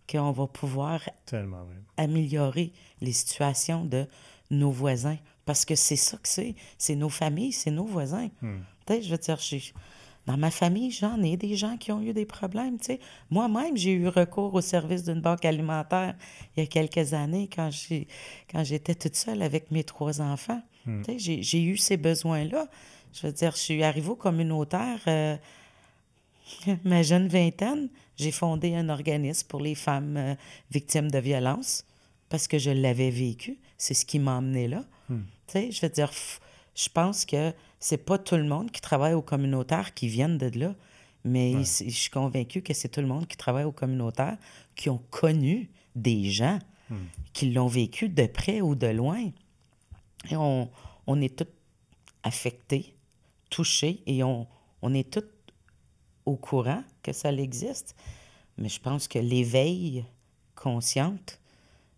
Speaker 2: qu'on va pouvoir
Speaker 1: Tellement vrai.
Speaker 2: améliorer les situations de nos voisins. Parce que c'est ça que c'est. C'est nos familles, c'est nos voisins. Tu sais, je veux dire, dans ma famille, j'en ai des gens qui ont eu des problèmes, tu sais. Moi-même, j'ai eu recours au service d'une banque alimentaire il y a quelques années quand j'étais toute seule avec mes 3 enfants. Tu sais, j'ai eu ces besoins-là. Je veux dire, je suis arrivée au communautaire, ma jeune vingtaine, j'ai fondé un organisme pour les femmes victimes de violences parce que je l'avais vécu. C'est ce qui m'a emmené là. Tu sais, je veux dire, je pense que c'est pas tout le monde qui travaille au communautaire qui viennent de là, mais
Speaker 1: Ouais.
Speaker 2: je suis convaincue que c'est tout le monde qui travaille au communautaire qui ont connu des gens qui l'ont vécu de près ou de loin. Et on est tous affectés, touchés, et on est tous au courant que ça existe. Mais je pense que l'éveil consciente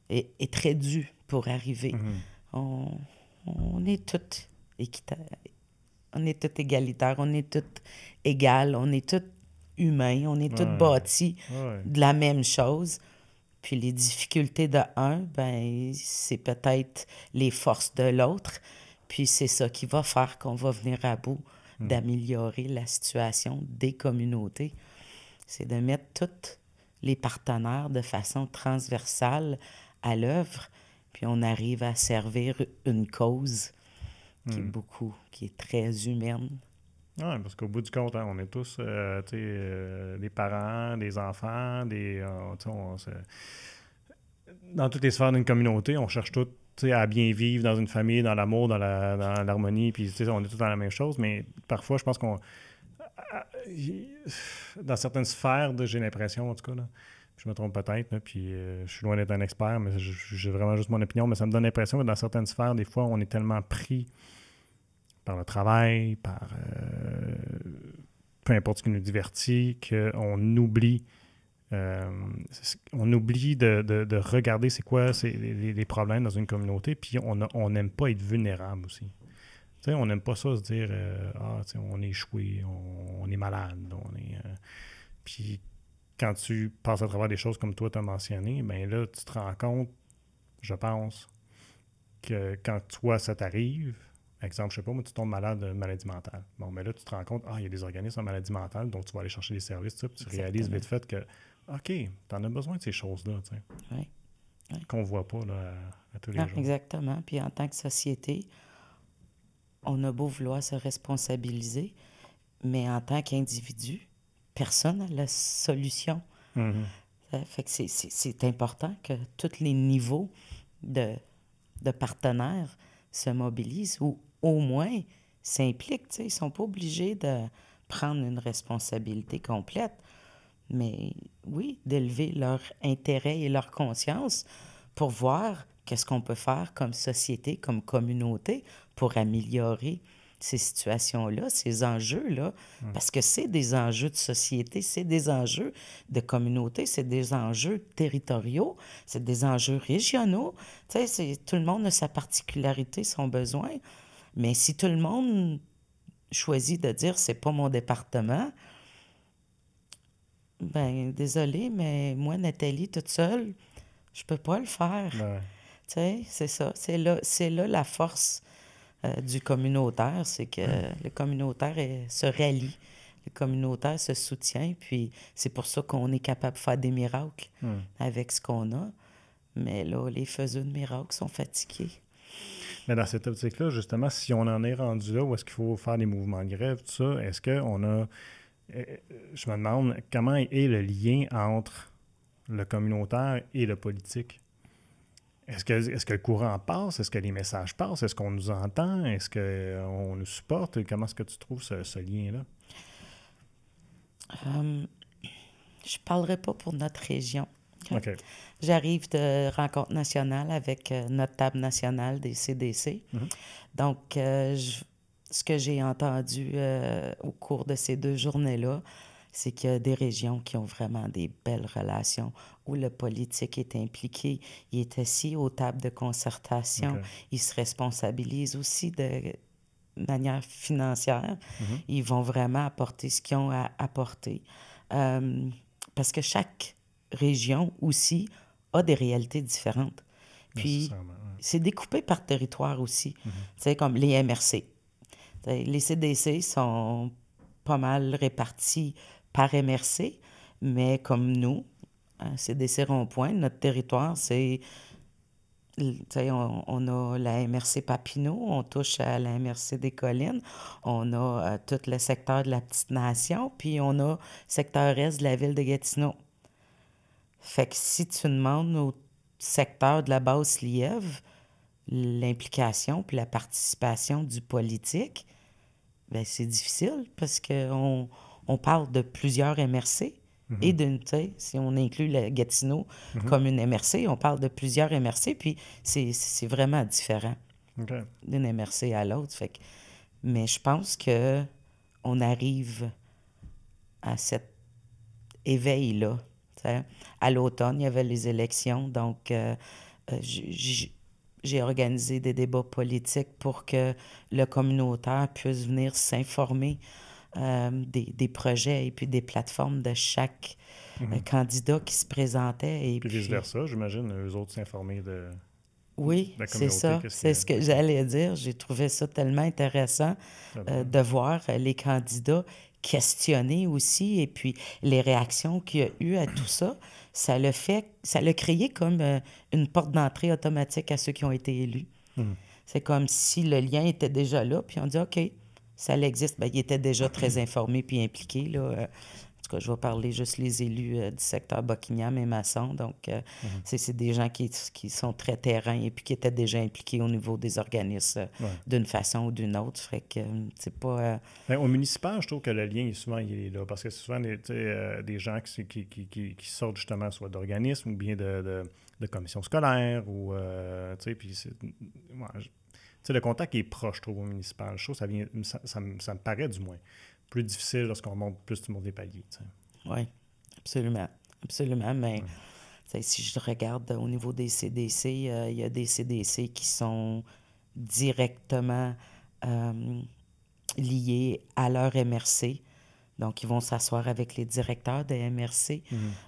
Speaker 2: est très dû pour arriver. On est tous on est tous égalitaires, on est tous égales, on est tous humains, on est tous
Speaker 1: Ouais.
Speaker 2: bâtis
Speaker 1: Ouais.
Speaker 2: de la même chose. Puis les difficultés de un, ben c'est peut-être les forces de l'autre. Puis c'est ça qui va faire qu'on va venir à bout d'améliorer la situation des communautés. C'est de mettre tous les partenaires de façon transversale à l'œuvre, puis on arrive à servir une cause qui est très humaine.
Speaker 1: Oui, parce qu'au bout du compte, hein, on est tous des parents, des enfants, dans toutes les sphères d'une communauté, on cherche tous à bien vivre dans une famille, dans l'amour, dans l'harmonie, puis on est tous dans la même chose, mais parfois, je pense dans certaines sphères, j'ai l'impression, en tout cas, là, je me trompe peut-être, là, puis je suis loin d'être un expert, mais j'ai vraiment juste mon opinion, mais ça me donne l'impression que dans certaines sphères, des fois, on est tellement pris par le travail, par peu importe ce qui nous divertit, qu'on oublie de regarder c'est quoi les problèmes dans une communauté, puis on n'aime pas être vulnérable aussi. T'sais, on n'aime pas ça se dire on est échoué, on est malade, puis quand tu passes à travers des choses comme toi tu as mentionné, ben là, tu te rends compte, je pense, que quand toi, ça t'arrive, exemple, je sais pas, moi, tu tombes malade de maladie mentale. Bon, mais là, tu te rends compte, il y a des organismes en maladie mentale, donc tu vas aller chercher des services, puis tu réalises vite fait que, OK, tu en as besoin de ces choses-là, tu sais.
Speaker 2: Oui. Oui.
Speaker 1: Qu'on voit pas là, à tous les jours.
Speaker 2: Exactement. Puis en tant que société, on a beau vouloir se responsabiliser, mais en tant qu'individu, personne n'a la solution. Fait que c'est important que tous les niveaux de partenaires se mobilisent ou au moins s'impliquent. Ils ne sont pas obligés de prendre une responsabilité complète, mais oui, d'élever leur intérêt et leur conscience pour voir qu'est-ce qu'on peut faire comme société, comme communauté pour améliorer ces situations-là, ces enjeux-là, parce que c'est des enjeux de société, c'est des enjeux de communauté, c'est des enjeux territoriaux, c'est des enjeux régionaux. Tu sais, tout le monde a sa particularité, son besoin, mais si tout le monde choisit de dire « c'est pas mon département », ben désolé, mais moi, Nathalie, toute seule, je peux pas le faire.
Speaker 1: Ouais.
Speaker 2: Tu sais, c'est ça. C'est là la force du communautaire, c'est que le communautaire se rallie, le communautaire se soutient, puis c'est pour ça qu'on est capable de faire des miracles avec ce qu'on a. Mais là, les faiseux de miracles sont fatigués.
Speaker 1: Mais dans cette optique-là, justement, si on en est rendu là, où est-ce qu'il faut faire des mouvements de grève, tout ça, est-ce qu'on a je me demande comment est le lien entre le communautaire et le politique. Est-ce que le courant passe? Est-ce que les messages passent? Est-ce qu'on nous entend? Est-ce qu'on nous supporte? Comment est-ce que tu trouves ce lien-là?
Speaker 2: Je ne parlerai pas pour notre région.
Speaker 1: OK.
Speaker 2: J'arrive de rencontre nationale avec notre table nationale des CDC. Donc, ce que j'ai entendu au cours de ces 2 journées-là, c'est qu'il y a des régions qui ont vraiment des belles relations où le politique est impliqué. Il est assis aux tables de concertation.
Speaker 1: OK.
Speaker 2: Il se responsabilise aussi de manière financière. Ils vont vraiment apporter ce qu'ils ont à apporter. Parce que chaque région aussi a des réalités différentes. Puis, c'est découpé par territoire aussi. Tu sais, comme les MRC. Les CDC sont pas mal répartis par MRC, mais comme nous, CDC Rond-Point, notre territoire, c'est... On a la MRC Papineau, on touche à la MRC des Collines, on a tout le secteur de la Petite-Nation, puis on a le secteur est de la ville de Gatineau. Fait que si tu demandes au secteur de la Basse-Lièvre l'implication puis la participation du politique, bien, c'est difficile parce qu'on parle de plusieurs MRC. Et si on inclut le Gatineau comme une MRC, on parle de plusieurs MRC, puis c'est vraiment différent d'une MRC à l'autre. Mais je pense qu'on arrive à cet éveil-là. T'sais. À l'automne, il y avait les élections, donc j'ai organisé des débats politiques pour que le communautaire puisse venir s'informer des projets et puis des plateformes de chaque candidat qui se présentait. Et
Speaker 1: puis vice-versa, j'imagine, eux autres s'informer de
Speaker 2: oui,
Speaker 1: la
Speaker 2: c'est ça. C'est ce que j'allais dire. J'ai trouvé ça tellement intéressant de voir les candidats questionner aussi et puis les réactions qu'il y a eu à tout ça. Ça l'a créé comme une porte d'entrée automatique à ceux qui ont été élus. C'est comme si le lien était déjà là, puis on dit « OK, ça existe. » Bien, ils étaient déjà très informés puis impliqués. Là. En tout cas, je vais parler juste les élus du secteur Buckingham et Masson. Donc, c'est des gens qui sont très terrain et puis qui étaient déjà impliqués au niveau des organismes d'une façon ou d'une autre. Fait que c'est pas...
Speaker 1: Bien, au municipal, je trouve que le lien, souvent, il est là. Parce que c'est souvent des gens qui sortent justement soit d'organismes ou bien de commissions scolaires ou... puis c'est... le contact est proche, je trouve, au municipal. Je trouve que ça me paraît, du moins, plus difficile lorsqu'on monte plus du monde des paliers.
Speaker 2: Oui, absolument. Absolument, mais si je regarde au niveau des CDC, il y a des CDC qui sont directement liés à leur MRC. Donc, ils vont s'asseoir avec les directeurs de MRC.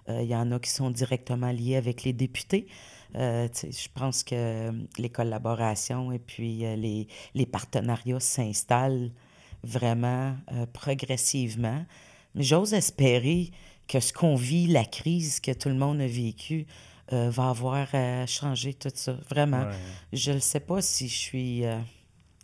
Speaker 2: Il y en a qui sont directement liés avec les députés. Je pense que les collaborations et puis les partenariats s'installent vraiment progressivement. Mais j'ose espérer que ce qu'on vit, la crise que tout le monde a vécue, va avoir changé tout ça. Vraiment. Ouais. Je ne sais pas si je suis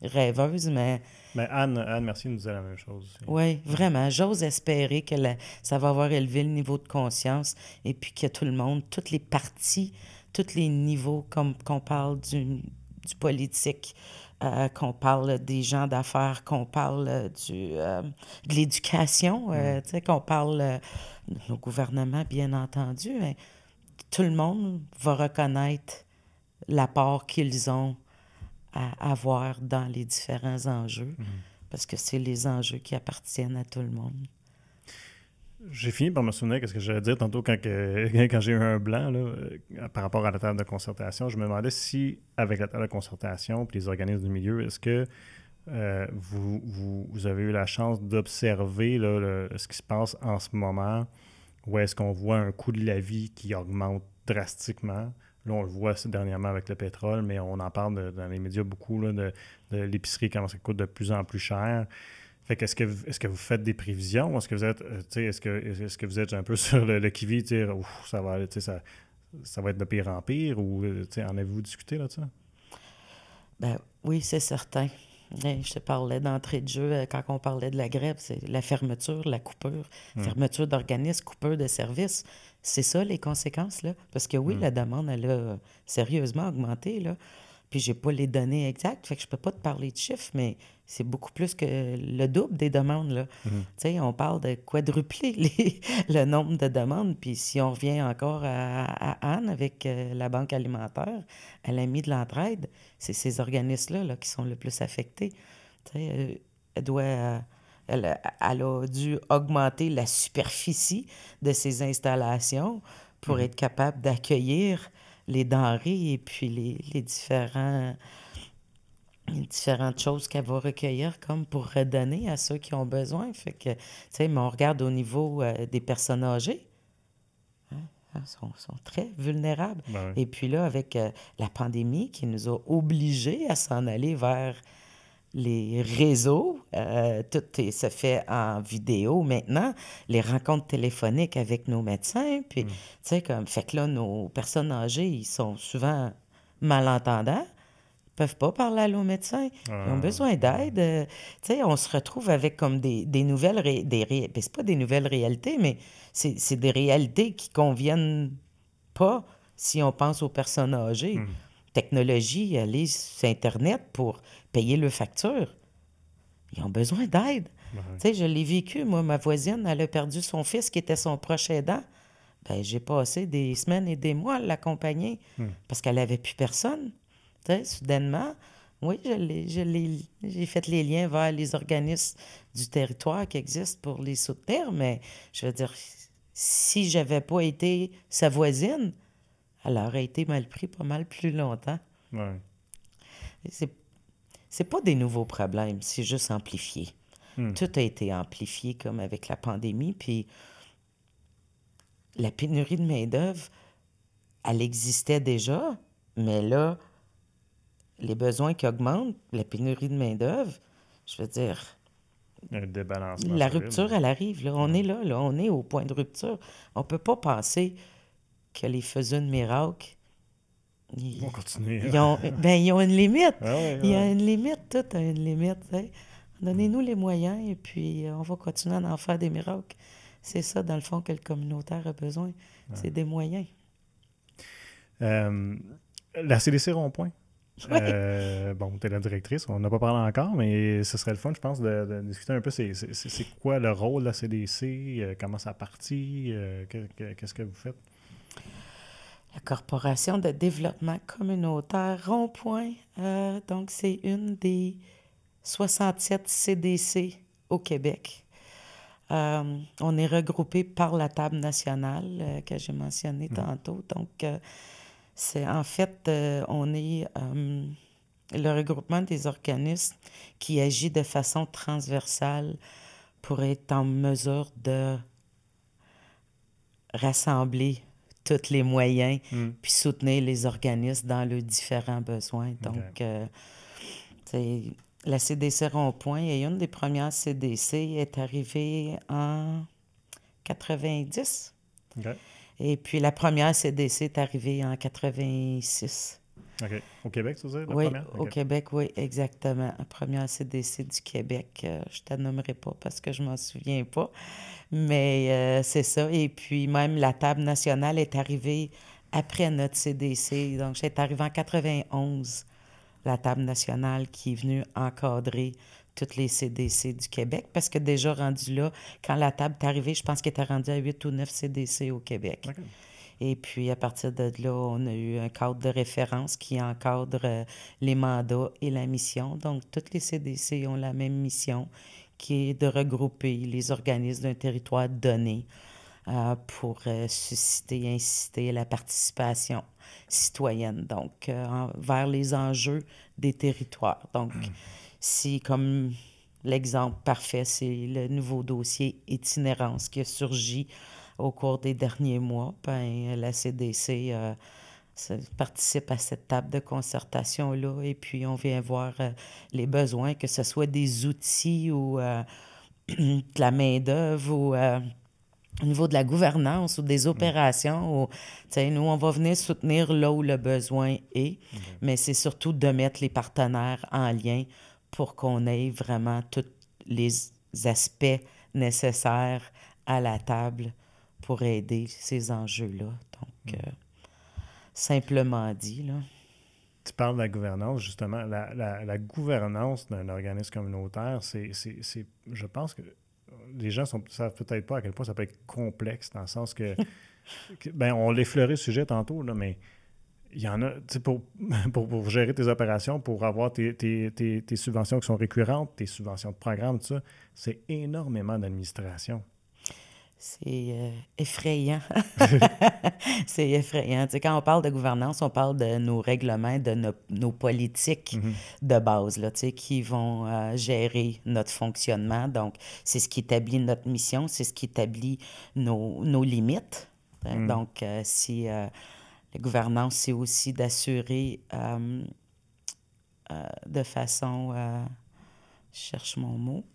Speaker 2: rêveuse, mais...
Speaker 1: Mais Anne Mercier nous disait la même chose.
Speaker 2: Oui, vraiment. J'ose espérer que ça va avoir élevé le niveau de conscience et puis que tout le monde, toutes les parties, tous les niveaux, comme qu'on parle du politique, qu'on parle des gens d'affaires, qu'on parle de l'éducation, qu'on parle de nos gouvernements, bien entendu, mais tout le monde va reconnaître l'apport qu'ils ont à avoir dans les différents enjeux, parce que c'est les enjeux qui appartiennent à tout le monde.
Speaker 1: J'ai fini par me souvenir de ce que j'allais dire tantôt quand j'ai eu un blanc là, par rapport à la table de concertation. Je me demandais si, avec la table de concertation et les organismes du milieu, est-ce que vous avez eu la chance d'observer là, ce qui se passe en ce moment, ou est-ce qu'on voit un coût de la vie qui augmente drastiquement? Là, on le voit dernièrement avec le pétrole, mais on en parle dans les médias beaucoup là, de l'épicerie, comment ça coûte de plus en plus cher. Fait que est-ce que vous faites des prévisions? Est-ce que vous êtes est-ce que vous êtes un peu sur le qui-vive, dire ça va être de pire en pire, ou en avez-vous discuté là de ça?
Speaker 2: Ben oui, c'est certain. Je te parlais d'entrée de jeu quand on parlait de la grève, c'est la fermeture, la coupure, fermeture d'organismes, coupure de services. C'est ça les conséquences, là. Parce que oui, la demande, elle a sérieusement augmenté, là. Puis j'ai pas les données exactes, fait que je peux pas te parler de chiffres, mais c'est beaucoup plus que le double des demandes, là. Tu sais, on parle de quadrupler le nombre de demandes. Puis si on revient encore à Anne avec la Banque alimentaire, elle a mis de l'entraide. C'est ces organismes-là là, qui sont le plus affectés. Tu sais, elle a dû augmenter la superficie de ses installations pour être capable d'accueillir les denrées et puis les différentes choses qu'elle va recueillir comme pour redonner à ceux qui ont besoin. Fait que, tu sais, mais on regarde au niveau des personnes âgées, sont très vulnérables.
Speaker 1: Ben oui.
Speaker 2: Et puis là, avec la pandémie qui nous a obligés à s'en aller vers les réseaux, tout se fait en vidéo maintenant, les rencontres téléphoniques avec nos médecins, puis, tu sais, comme, fait que là, nos personnes âgées, ils sont souvent malentendants, ils peuvent pas parler à nos médecins, ils ont besoin d'aide. Tu sais, on se retrouve avec comme des nouvelles, ben, c'est pas des nouvelles réalités, mais c'est des réalités qui conviennent pas si on pense aux personnes âgées. Technologie, aller sur Internet pour payer leurs factures. Ils ont besoin d'aide. Tu sais, je l'ai vécu, moi, ma voisine, elle a perdu son fils qui était son proche aidant. Ben, j'ai passé des semaines et des mois à l'accompagner parce qu'elle n'avait plus personne. Tu sais, soudainement, oui, j'ai fait les liens vers les organismes du territoire qui existent pour les soutenir, mais je veux dire, si j'avais pas été sa voisine, elle aurait été mal prise pas mal plus longtemps.
Speaker 1: Ouais.
Speaker 2: C'est pas des nouveaux problèmes, c'est juste amplifié. Tout a été amplifié comme avec la pandémie, puis la pénurie de main-d'œuvre, elle existait déjà, mais là, les besoins qui augmentent, la pénurie de main-d'œuvre, je veux dire,
Speaker 1: Un débalancement.
Speaker 2: la
Speaker 1: solide.
Speaker 2: rupture, elle arrive. Là. On est là, on est au point de rupture. On peut pas penser que les faiseurs de miracles,
Speaker 1: Ils vont continuer.
Speaker 2: ils ont une limite.
Speaker 1: Ah ouais,
Speaker 2: Il y a
Speaker 1: ouais.
Speaker 2: une limite, tout a une limite. Tu sais. Donnez-nous les moyens et puis on va continuer à en faire des miracles. C'est ça, dans le fond, que le communautaire a besoin. C'est des moyens.
Speaker 1: La CDC Rond-Point.
Speaker 2: Oui.
Speaker 1: Bon, tu es la directrice, on n'a pas parlé encore, mais ce serait le fun, je pense, de discuter un peu c'est quoi le rôle de la CDC, comment ça partit, qu'est-ce que vous faites?
Speaker 2: La Corporation de développement communautaire Rond-Point, donc c'est une des 67 CDC au Québec. On est regroupé par la table nationale que j'ai mentionnée tantôt. Donc, c'est en fait, on est le regroupement des organismes qui agit de façon transversale pour être en mesure de rassembler tous les moyens puis soutenir les organismes dans leurs différents besoins. Donc, la CDC Rond-Point est une des premières CDC, est arrivée en 90.
Speaker 1: OK.
Speaker 2: Et puis la première CDC est arrivée en 86.
Speaker 1: OK. Au Québec, tu veux dire, la
Speaker 2: Oui,
Speaker 1: première?
Speaker 2: au
Speaker 1: OK.
Speaker 2: Québec, oui, exactement. La première CDC du Québec. Je ne te nommerai pas parce que je ne m'en souviens pas. Mais c'est ça. Et puis même la table nationale est arrivée après notre CDC. Donc, j'étais arrivée en 91, la table nationale qui est venue encadrer toutes les CDC du Québec. Parce que déjà rendu là, quand la table est arrivée, je pense qu'elle était rendue à 8 ou 9 CDC au Québec.
Speaker 1: OK.
Speaker 2: Et puis, à partir de là, on a eu un cadre de référence qui encadre les mandats et la mission. Donc, toutes les CDC ont la même mission, qui est de regrouper les organismes d'un territoire donné pour susciter et inciter à la participation citoyenne, donc vers les enjeux des territoires. Donc, si, comme l'exemple parfait, c'est le nouveau dossier itinérance qui a surgi au cours des derniers mois, ben, la CDC participe à cette table de concertation-là et puis on vient voir les besoins, que ce soit des outils ou de la main-d'œuvre ou au niveau de la gouvernance ou des opérations. Ou, nous, on va venir soutenir là où le besoin est, mais c'est surtout de mettre les partenaires en lien pour qu'on ait vraiment tous les aspects nécessaires à la table pour aider ces enjeux-là. Donc, simplement dit, là.
Speaker 1: Tu parles de la gouvernance, justement. La gouvernance d'un organisme communautaire, je pense que les gens ne savent peut-être pas à quel point ça peut être complexe, dans le sens que ben, on l'effleurait le sujet tantôt, là, mais il y en a, tu sais, pour gérer tes opérations, pour avoir tes subventions qui sont récurrentes, tes subventions de programme, tout ça, c'est énormément d'administration.
Speaker 2: C'est effrayant. C'est effrayant. Tu sais, quand on parle de gouvernance, on parle de nos règlements, de nos politiques de base, là, tu sais, qui vont gérer notre fonctionnement. Donc, c'est ce qui établit notre mission, c'est ce qui établit nos limites. Donc, si la gouvernance, c'est aussi d'assurer de façon... je cherche mon mot.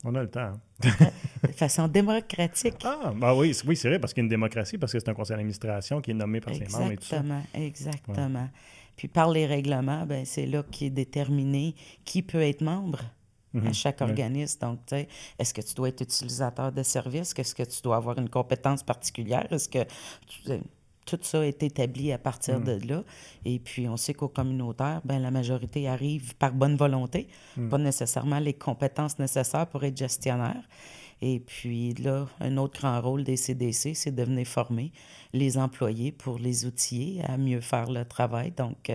Speaker 1: On a le temps.
Speaker 2: De façon démocratique.
Speaker 1: Ah, ben oui, c'est vrai, parce qu'il y a une démocratie, parce que c'est un conseil d'administration qui est nommé par ses membres et tout ça.
Speaker 2: Exactement. Ouais. Puis par les règlements, ben, c'est là qui est déterminé qui peut être membre à chaque organisme. Donc, tu sais, est-ce que tu dois être utilisateur de services? Est-ce que tu dois avoir une compétence particulière? Est-ce que... Tout ça est établi à partir de là. Et puis, on sait qu'au communautaire, ben, la majorité arrive par bonne volonté, pas nécessairement les compétences nécessaires pour être gestionnaire. Et puis là, un autre grand rôle des CDC, c'est de venir former les employés pour les outiller à mieux faire le travail. Donc,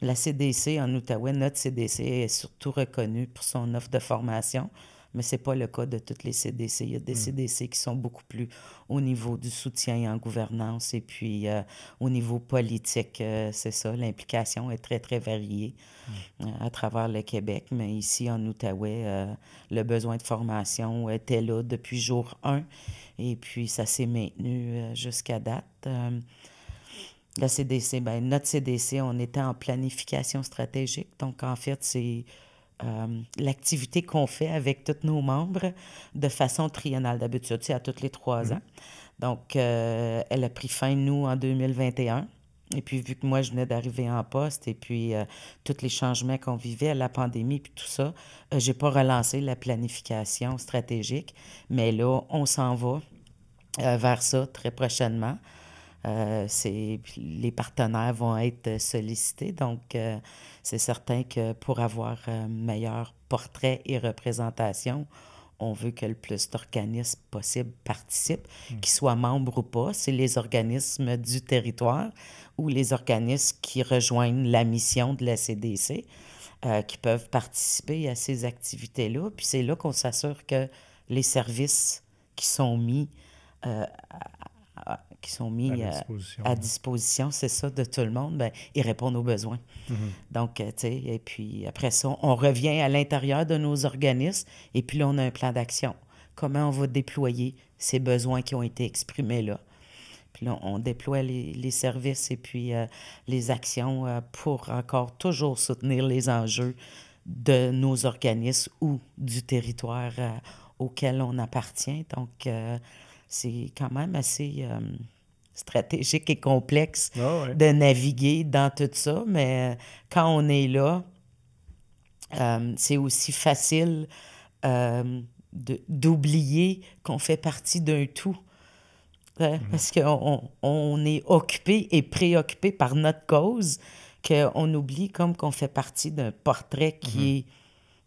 Speaker 2: la CDC en Outaouais, notre CDC est surtout reconnue pour son offre de formation, mais ce n'est pas le cas de toutes les CDC. Il y a des CDC qui sont beaucoup plus au niveau du soutien en gouvernance et puis au niveau politique, c'est ça, l'implication est très, très variée à travers le Québec. Mais ici, en Outaouais, le besoin de formation était là depuis jour 1 et puis ça s'est maintenu jusqu'à date. La CDC, bien, notre CDC, on était en planification stratégique. Donc, en fait, c'est l'activité qu'on fait avec tous nos membres de façon triennale. D'habitude, c'est à tous les 3 ans. Donc, elle a pris fin, nous, en 2021. Et puis, vu que moi, je venais d'arriver en poste et puis tous les changements qu'on vivait, la pandémie puis tout ça, j'ai pas relancé la planification stratégique. Mais là, on s'en va vers ça très prochainement. Les partenaires vont être sollicités, donc c'est certain que pour avoir un meilleur portrait et représentation, on veut que le plus d'organismes possible participent, qu'ils soient membres ou pas. C'est les organismes du territoire ou les organismes qui rejoignent la mission de la CDC qui peuvent participer à ces activités-là. Puis c'est là qu'on s'assure que les services qui sont mis à disposition, c'est ça, de tout le monde, bien, ils répondent aux besoins. Donc, tu sais, et puis après ça, on revient à l'intérieur de nos organismes et puis là, on a un plan d'action. Comment on va déployer ces besoins qui ont été exprimés là? Puis là, on déploie les services et puis les actions pour encore toujours soutenir les enjeux de nos organismes ou du territoire auquel on appartient. Donc, c'est quand même assez stratégique et complexe de naviguer dans tout ça, mais quand on est là, c'est aussi facile d'oublier qu'on fait partie d'un tout. Parce qu'on est occupé et préoccupé par notre cause, qu'on oublie comme qu'on fait partie d'un portrait qui est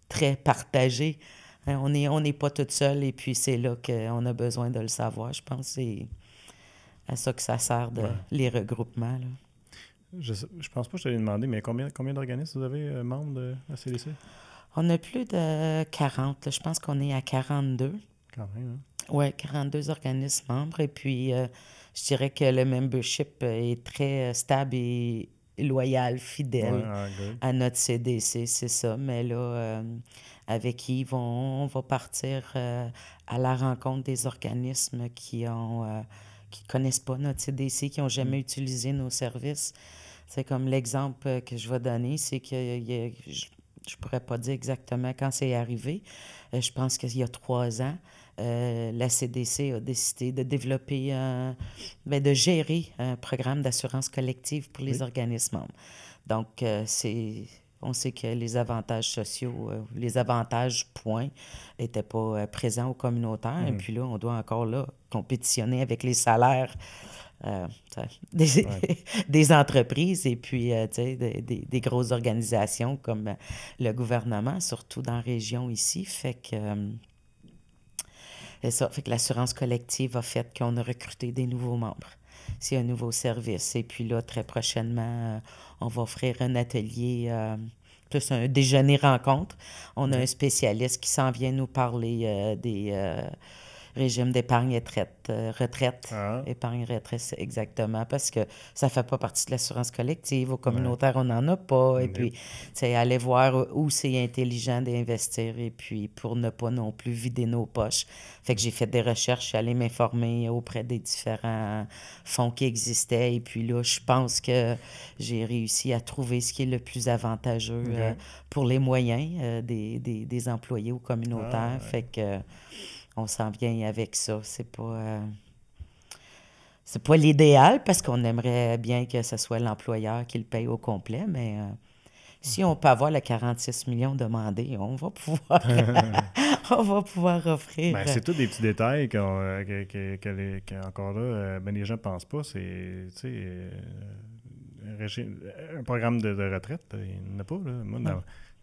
Speaker 2: très partagé. On n'est pas toute seule et puis c'est là qu'on a besoin de le savoir. Je pense que c'est à ça que ça sert, les regroupements. Là.
Speaker 1: Je pense pas que je t'avais demandé, mais combien d'organismes vous avez membres de la CDC?
Speaker 2: On a plus de 40. Là. Je pense qu'on est à 42.
Speaker 1: Quand même, hein?
Speaker 2: Oui, 42 organismes membres. Et puis, je dirais que le membership est très stable et loyal, fidèle à notre CDC, c'est ça. Mais là, avec Yves, on va partir à la rencontre des organismes qui connaissent pas notre CDC, qui n'ont jamais utilisé nos services. C'est comme l'exemple que je vais donner, c'est que je ne pourrais pas dire exactement quand c'est arrivé. Je pense qu'il y a 3 ans, la CDC a décidé de développer, de gérer un programme d'assurance collective pour les organismes membres. Donc, on sait que les avantages sociaux, les avantages points, n'étaient pas présents au communautaire. Et puis là, on doit encore là compétitionner avec les salaires des entreprises et puis des grosses organisations comme le gouvernement, surtout dans la région ici. Fait que c'est ça. Fait que l'assurance collective a fait qu'on a recruté des nouveaux membres. C'est un nouveau service. Et puis là, très prochainement, on va offrir un atelier, plus un déjeuner-rencontre. On a un spécialiste qui s'en vient nous parler des régimes d'épargne retraite. Épargne retraite, exactement, parce que ça ne fait pas partie de l'assurance collective. Au communautaire, on n'en a pas. Et puis, aller voir où c'est intelligent d'investir et puis pour ne pas non plus vider nos poches. Fait que j'ai fait des recherches, je suis allée m'informer auprès des différents fonds qui existaient. Et puis là, je pense que j'ai réussi à trouver ce qui est le plus avantageux pour les moyens des employés au communautaire. Fait que on s'en vient avec ça. C'est pas l'idéal parce qu'on aimerait bien que ce soit l'employeur qui le paye au complet, mais si on peut avoir les 46 millions demandés, on va pouvoir, on va pouvoir offrir.
Speaker 1: C'est tous des petits détails qu'encore là, les gens ne pensent pas. C'est un programme de retraite, il n'y en a pas. Là. Moi,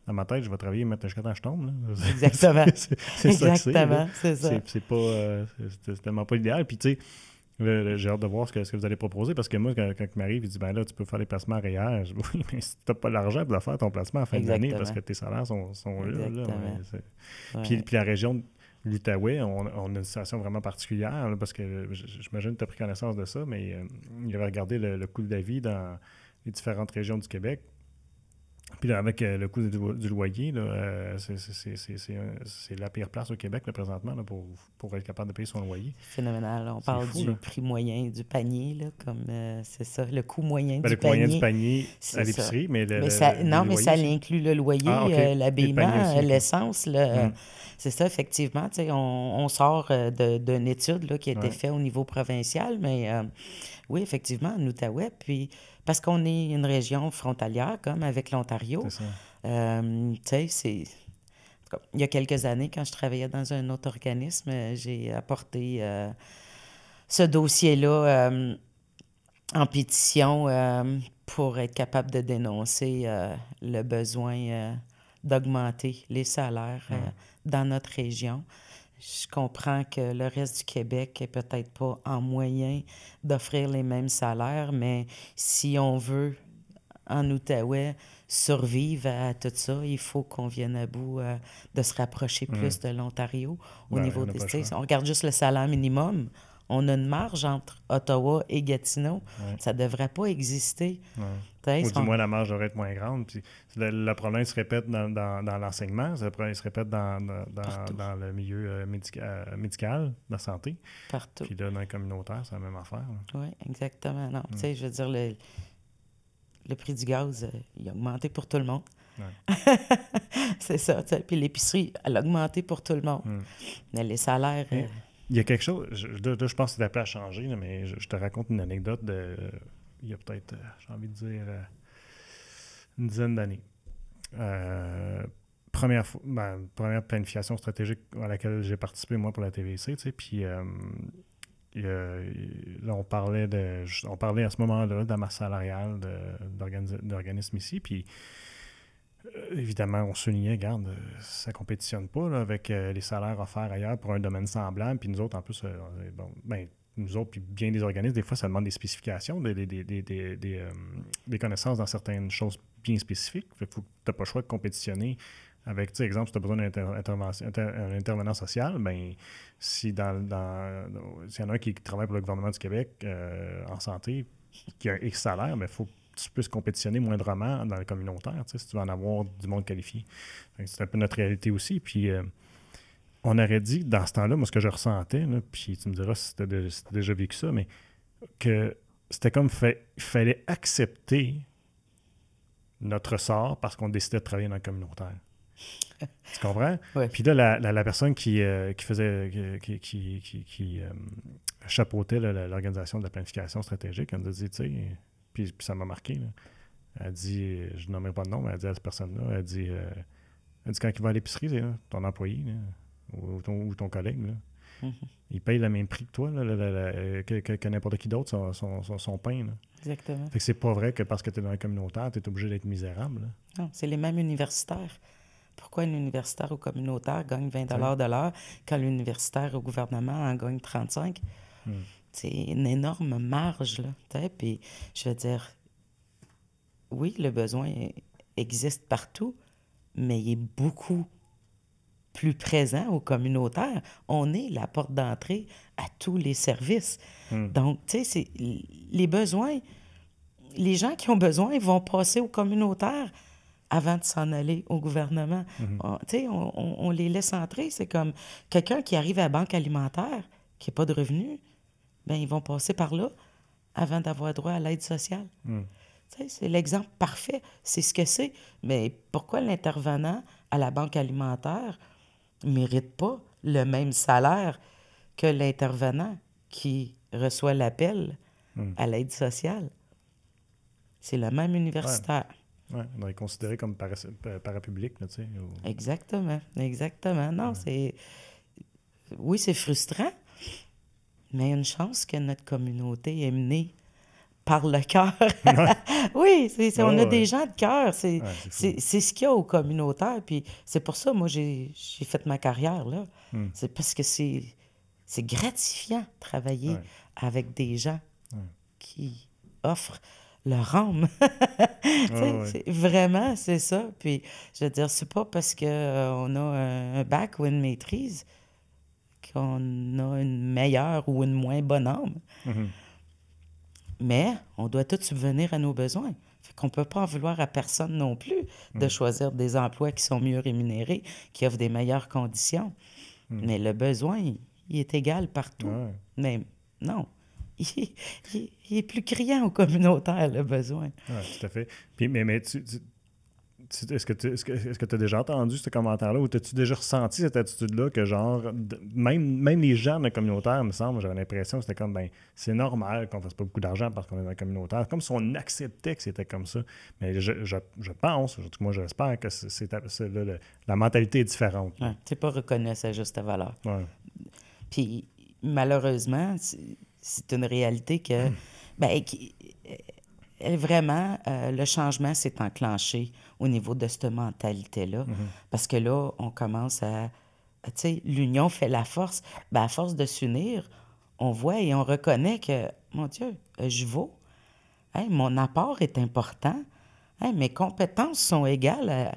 Speaker 1: dans ma tête, je vais travailler jusqu'à temps que je tombe. Là.
Speaker 2: Exactement.
Speaker 1: c'est
Speaker 2: exactement, c'est ça.
Speaker 1: C'est tellement pas l'idéal. Puis, tu sais, j'ai hâte de voir ce que vous allez proposer parce que moi, quand il m'arrive, il dit là, tu peux faire les placements REER. Je dis oui, mais si tu n'as pas l'argent pour faire ton placement à la fin de l'année parce que tes salaires sont là. Puis la région de l'Outaouais, on a une situation vraiment particulière là, parce que j'imagine que tu as pris connaissance de ça, mais il avait regardé le coût de la vie dans les différentes régions du Québec. Puis là, avec le coût du loyer, là, c'est la pire place au Québec là, présentement là, pour être capable de payer son loyer.
Speaker 2: Phénoménal. On parle du prix moyen du panier, là, comme c'est ça, le coût moyen du panier.
Speaker 1: Le coût moyen du panier à l'épicerie, mais
Speaker 2: ça inclut le loyer, l'habillement, l'essence. C'est ça, effectivement. On sort d'une étude là, qui a été faite au niveau provincial, mais oui, effectivement, en Outaouais, puis parce qu'on est une région frontalière, comme avec l'Ontario.
Speaker 1: C'est ça.
Speaker 2: Il y a quelques années, quand je travaillais dans un autre organisme, j'ai apporté ce dossier-là en pétition pour être capable de dénoncer le besoin d'augmenter les salaires dans notre région. Je comprends que le reste du Québec n'est peut-être pas en moyen d'offrir les mêmes salaires, mais si on veut, en Outaouais, survivre à tout ça, il faut qu'on vienne à bout de se rapprocher plus de l'Ontario au niveau des States. On regarde juste le salaire minimum. On a une marge entre Ottawa et Gatineau. Ça ne devrait pas exister.
Speaker 1: Ou du moins, la marge devrait être moins grande. Puis le problème se répète dans l'enseignement, le problème se répète dans le milieu médical, de la santé.
Speaker 2: Partout.
Speaker 1: Puis là, dans le communautaire, c'est la même affaire.
Speaker 2: Oui, exactement. Non, tu sais, je veux dire, le prix du gaz, il a augmenté pour tout le monde. C'est ça, tu sais. Puis l'épicerie, elle a augmenté pour tout le monde. Mais les salaires...
Speaker 1: Il y a quelque chose, je pense que c'est appelé à changer, là, mais je te raconte une anecdote il y a peut-être, j'ai envie de dire, une dizaine d'années. Première planification stratégique à laquelle j'ai participé, moi, pour la TVC, tu sais, puis là, on parlait à ce moment-là de la masse salariale d'organismes ici, puis évidemment, on soulignait, regarde, ça ne compétitionne pas là, avec les salaires offerts ailleurs pour un domaine semblable. Puis nous autres, en plus, nous autres, puis bien des organismes, des fois, ça demande des spécifications, des connaissances dans certaines choses bien spécifiques. Fait qu'il faut que tu n'as pas le choix de compétitionner avec, tu sais, exemple, si tu as besoin d'un intervenant social, bien, s'il y en a un qui travaille pour le gouvernement du Québec en santé, qui a un X salaire, bien, il faut tu peux se compétitionner moindrement dans le communautaire, si tu veux en avoir du monde qualifié. C'est un peu notre réalité aussi. Puis, on aurait dit, dans ce temps-là, moi, ce que je ressentais, là, puis tu me diras si tu as déjà vécu ça, mais que c'était comme il fallait accepter notre sort parce qu'on décidait de travailler dans le communautaire. Tu comprends?
Speaker 2: Ouais.
Speaker 1: Puis là, la personne qui faisait, qui chapeautait l'organisation de la planification stratégique, elle nous a dit, tu sais, puis ça m'a marqué, là. Elle dit, je ne nommerai pas de nom, mais elle dit à cette personne-là, elle dit quand il va à l'épicerie, c'est, là, ton employé, là, ou ton collègue, là, il paye le même prix que toi, là, que n'importe qui d'autre, son pain. Là.
Speaker 2: Exactement.
Speaker 1: Fait que c'est pas vrai que parce que tu es dans le communautaire, tu es obligé d'être misérable. Là.
Speaker 2: Non, c'est les mêmes universitaires. Pourquoi un universitaire au communautaire gagne 20 $ de l'heure quand l'universitaire au gouvernement en gagne 35? C'est une énorme marge, là. Puis, je veux dire, oui, le besoin existe partout, mais il est beaucoup plus présent au communautaire. On est la porte d'entrée à tous les services. Donc, tu sais, les besoins, les gens qui ont besoin vont passer au communautaire avant de s'en aller au gouvernement. Tu sais, on les laisse entrer. C'est comme quelqu'un qui arrive à la banque alimentaire, qui n'a pas de revenus, bien, ils vont passer par là avant d'avoir droit à l'aide sociale. Tu sais, c'est l'exemple parfait. C'est ce que c'est. Mais pourquoi l'intervenant à la banque alimentaire ne mérite pas le même salaire que l'intervenant qui reçoit l'appel à l'aide sociale? C'est le même universitaire.
Speaker 1: Oui, on est considéré comme parapublic, tu sais. Ou...
Speaker 2: Exactement, exactement. Non, c'est... Oui, c'est frustrant, mais une chance que notre communauté est menée par le cœur. Oui, on a des gens de cœur. C'est ce qu'il y a au communautaire. Puis c'est pour ça, moi, j'ai fait ma carrière, là. C'est parce que c'est gratifiant de travailler avec des gens qui offrent leur âme. Vraiment, c'est ça. Puis, je veux dire, c'est pas parce qu'on a un bac ou une maîtrise qu'on a une meilleure ou une moins bonne âme. Mais on doit tous subvenir à nos besoins. Fait qu'on peut pas en vouloir à personne non plus de choisir des emplois qui sont mieux rémunérés, qui offrent des meilleures conditions. Mais le besoin, il est égal partout. Mais non. Il est plus criant au communautaire, le besoin.
Speaker 1: Oui, tout à fait. Puis, mais est-ce que tu as déjà entendu ce commentaire-là ou as-tu déjà ressenti cette attitude-là que genre, même les gens dans le communautaire, me semble, j'avais l'impression que c'était comme, ben c'est normal qu'on ne fasse pas beaucoup d'argent parce qu'on est dans le communautaire, comme si on acceptait que c'était comme ça. Mais je pense, en tout cas moi j'espère que la mentalité est différente.
Speaker 2: Ouais, c'est pas reconnu à sa juste valeur.
Speaker 1: Ouais.
Speaker 2: Puis malheureusement, c'est une réalité que, vraiment, le changement s'est enclenché au niveau de cette mentalité-là. Parce que là, on commence à... Tu sais, l'union fait la force. Bien, à force de s'unir, on voit et on reconnaît que, mon Dieu, je vaux. Hey, mon apport est important. Hey, mes compétences sont égales,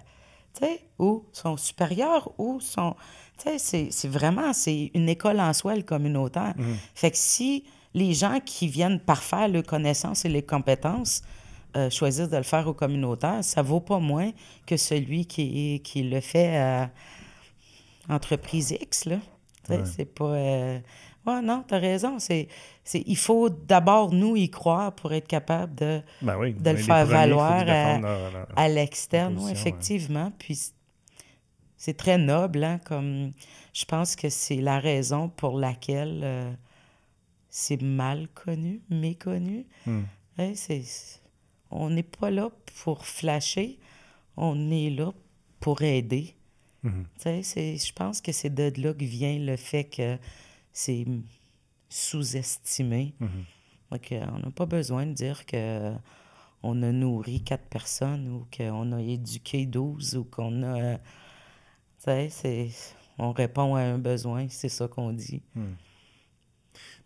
Speaker 2: tu sais, ou sont supérieures, ou sont... Tu sais, c'est une école en soi, le communautaire. Fait que si les gens qui viennent parfaire leurs connaissances et les compétences choisissent de le faire au communautaire, ça vaut pas moins que celui qui le fait à entreprise X, là. C'est pas... non, t'as raison. Il faut d'abord, nous, y croire pour être capable de le faire valoir à l'externe. Oui, effectivement. Puis c'est très noble, hein, comme... Je pense que c'est la raison pour laquelle... c'est mal connu, méconnu. On n'est pas là pour flasher, on est là pour aider. Je pense que c'est de là que vient le fait que c'est sous-estimé. Donc, on n'a pas besoin de dire qu'on a nourri 4 personnes ou qu'on a éduqué 12 ou qu'on a... on répond à un besoin, c'est ça qu'on dit.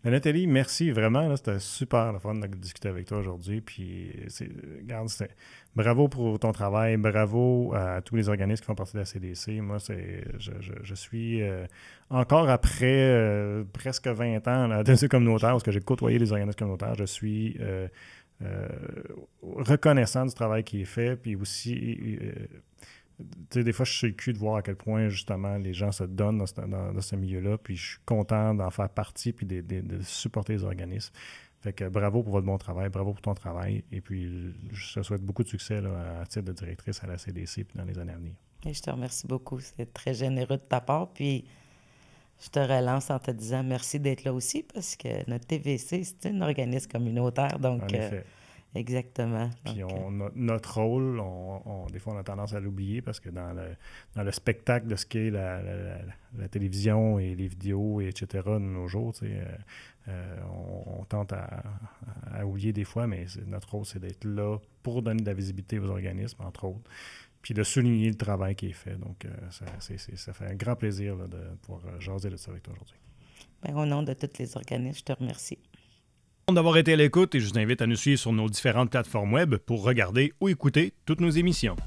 Speaker 1: Mais Nathalie, merci vraiment. Là, c'était super le fun de discuter avec toi aujourd'hui. Puis, regarde, bravo pour ton travail. Bravo à tous les organismes qui font partie de la CDC. Moi, je suis encore après presque 20 ans dans la communautaire, parce que j'ai côtoyé les organismes communautaires, je suis reconnaissant du travail qui est fait. Puis aussi... tu sais, des fois, je suis le cul de voir à quel point, justement, les gens se donnent dans ce milieu-là, puis je suis content d'en faire partie, puis de supporter les organismes. Fait que bravo pour votre bon travail, bravo pour ton travail. Et puis, je te souhaite beaucoup de succès là, à titre de directrice à la CDC et dans les années à venir.
Speaker 2: Et je te remercie beaucoup. C'est très généreux de ta part. Puis, je te relance en te disant merci d'être là aussi parce que notre TVC, c'est un organisme communautaire. Donc,
Speaker 1: en effet.
Speaker 2: Exactement.
Speaker 1: Puis notre rôle, des fois, on a tendance à l'oublier parce que dans le spectacle de ce qu'est la télévision et les vidéos, et etc., de nos jours, on tente à oublier des fois, mais notre rôle, c'est d'être là pour donner de la visibilité aux organismes, entre autres, puis de souligner le travail qui est fait. Donc, ça fait un grand plaisir là, de pouvoir jaser de ça avec toi aujourd'hui.
Speaker 2: Bien, au nom de tous les organismes, je te remercie.
Speaker 3: D'avoir été à l'écoute et je vous invite à nous suivre sur nos différentes plateformes web pour regarder ou écouter toutes nos émissions.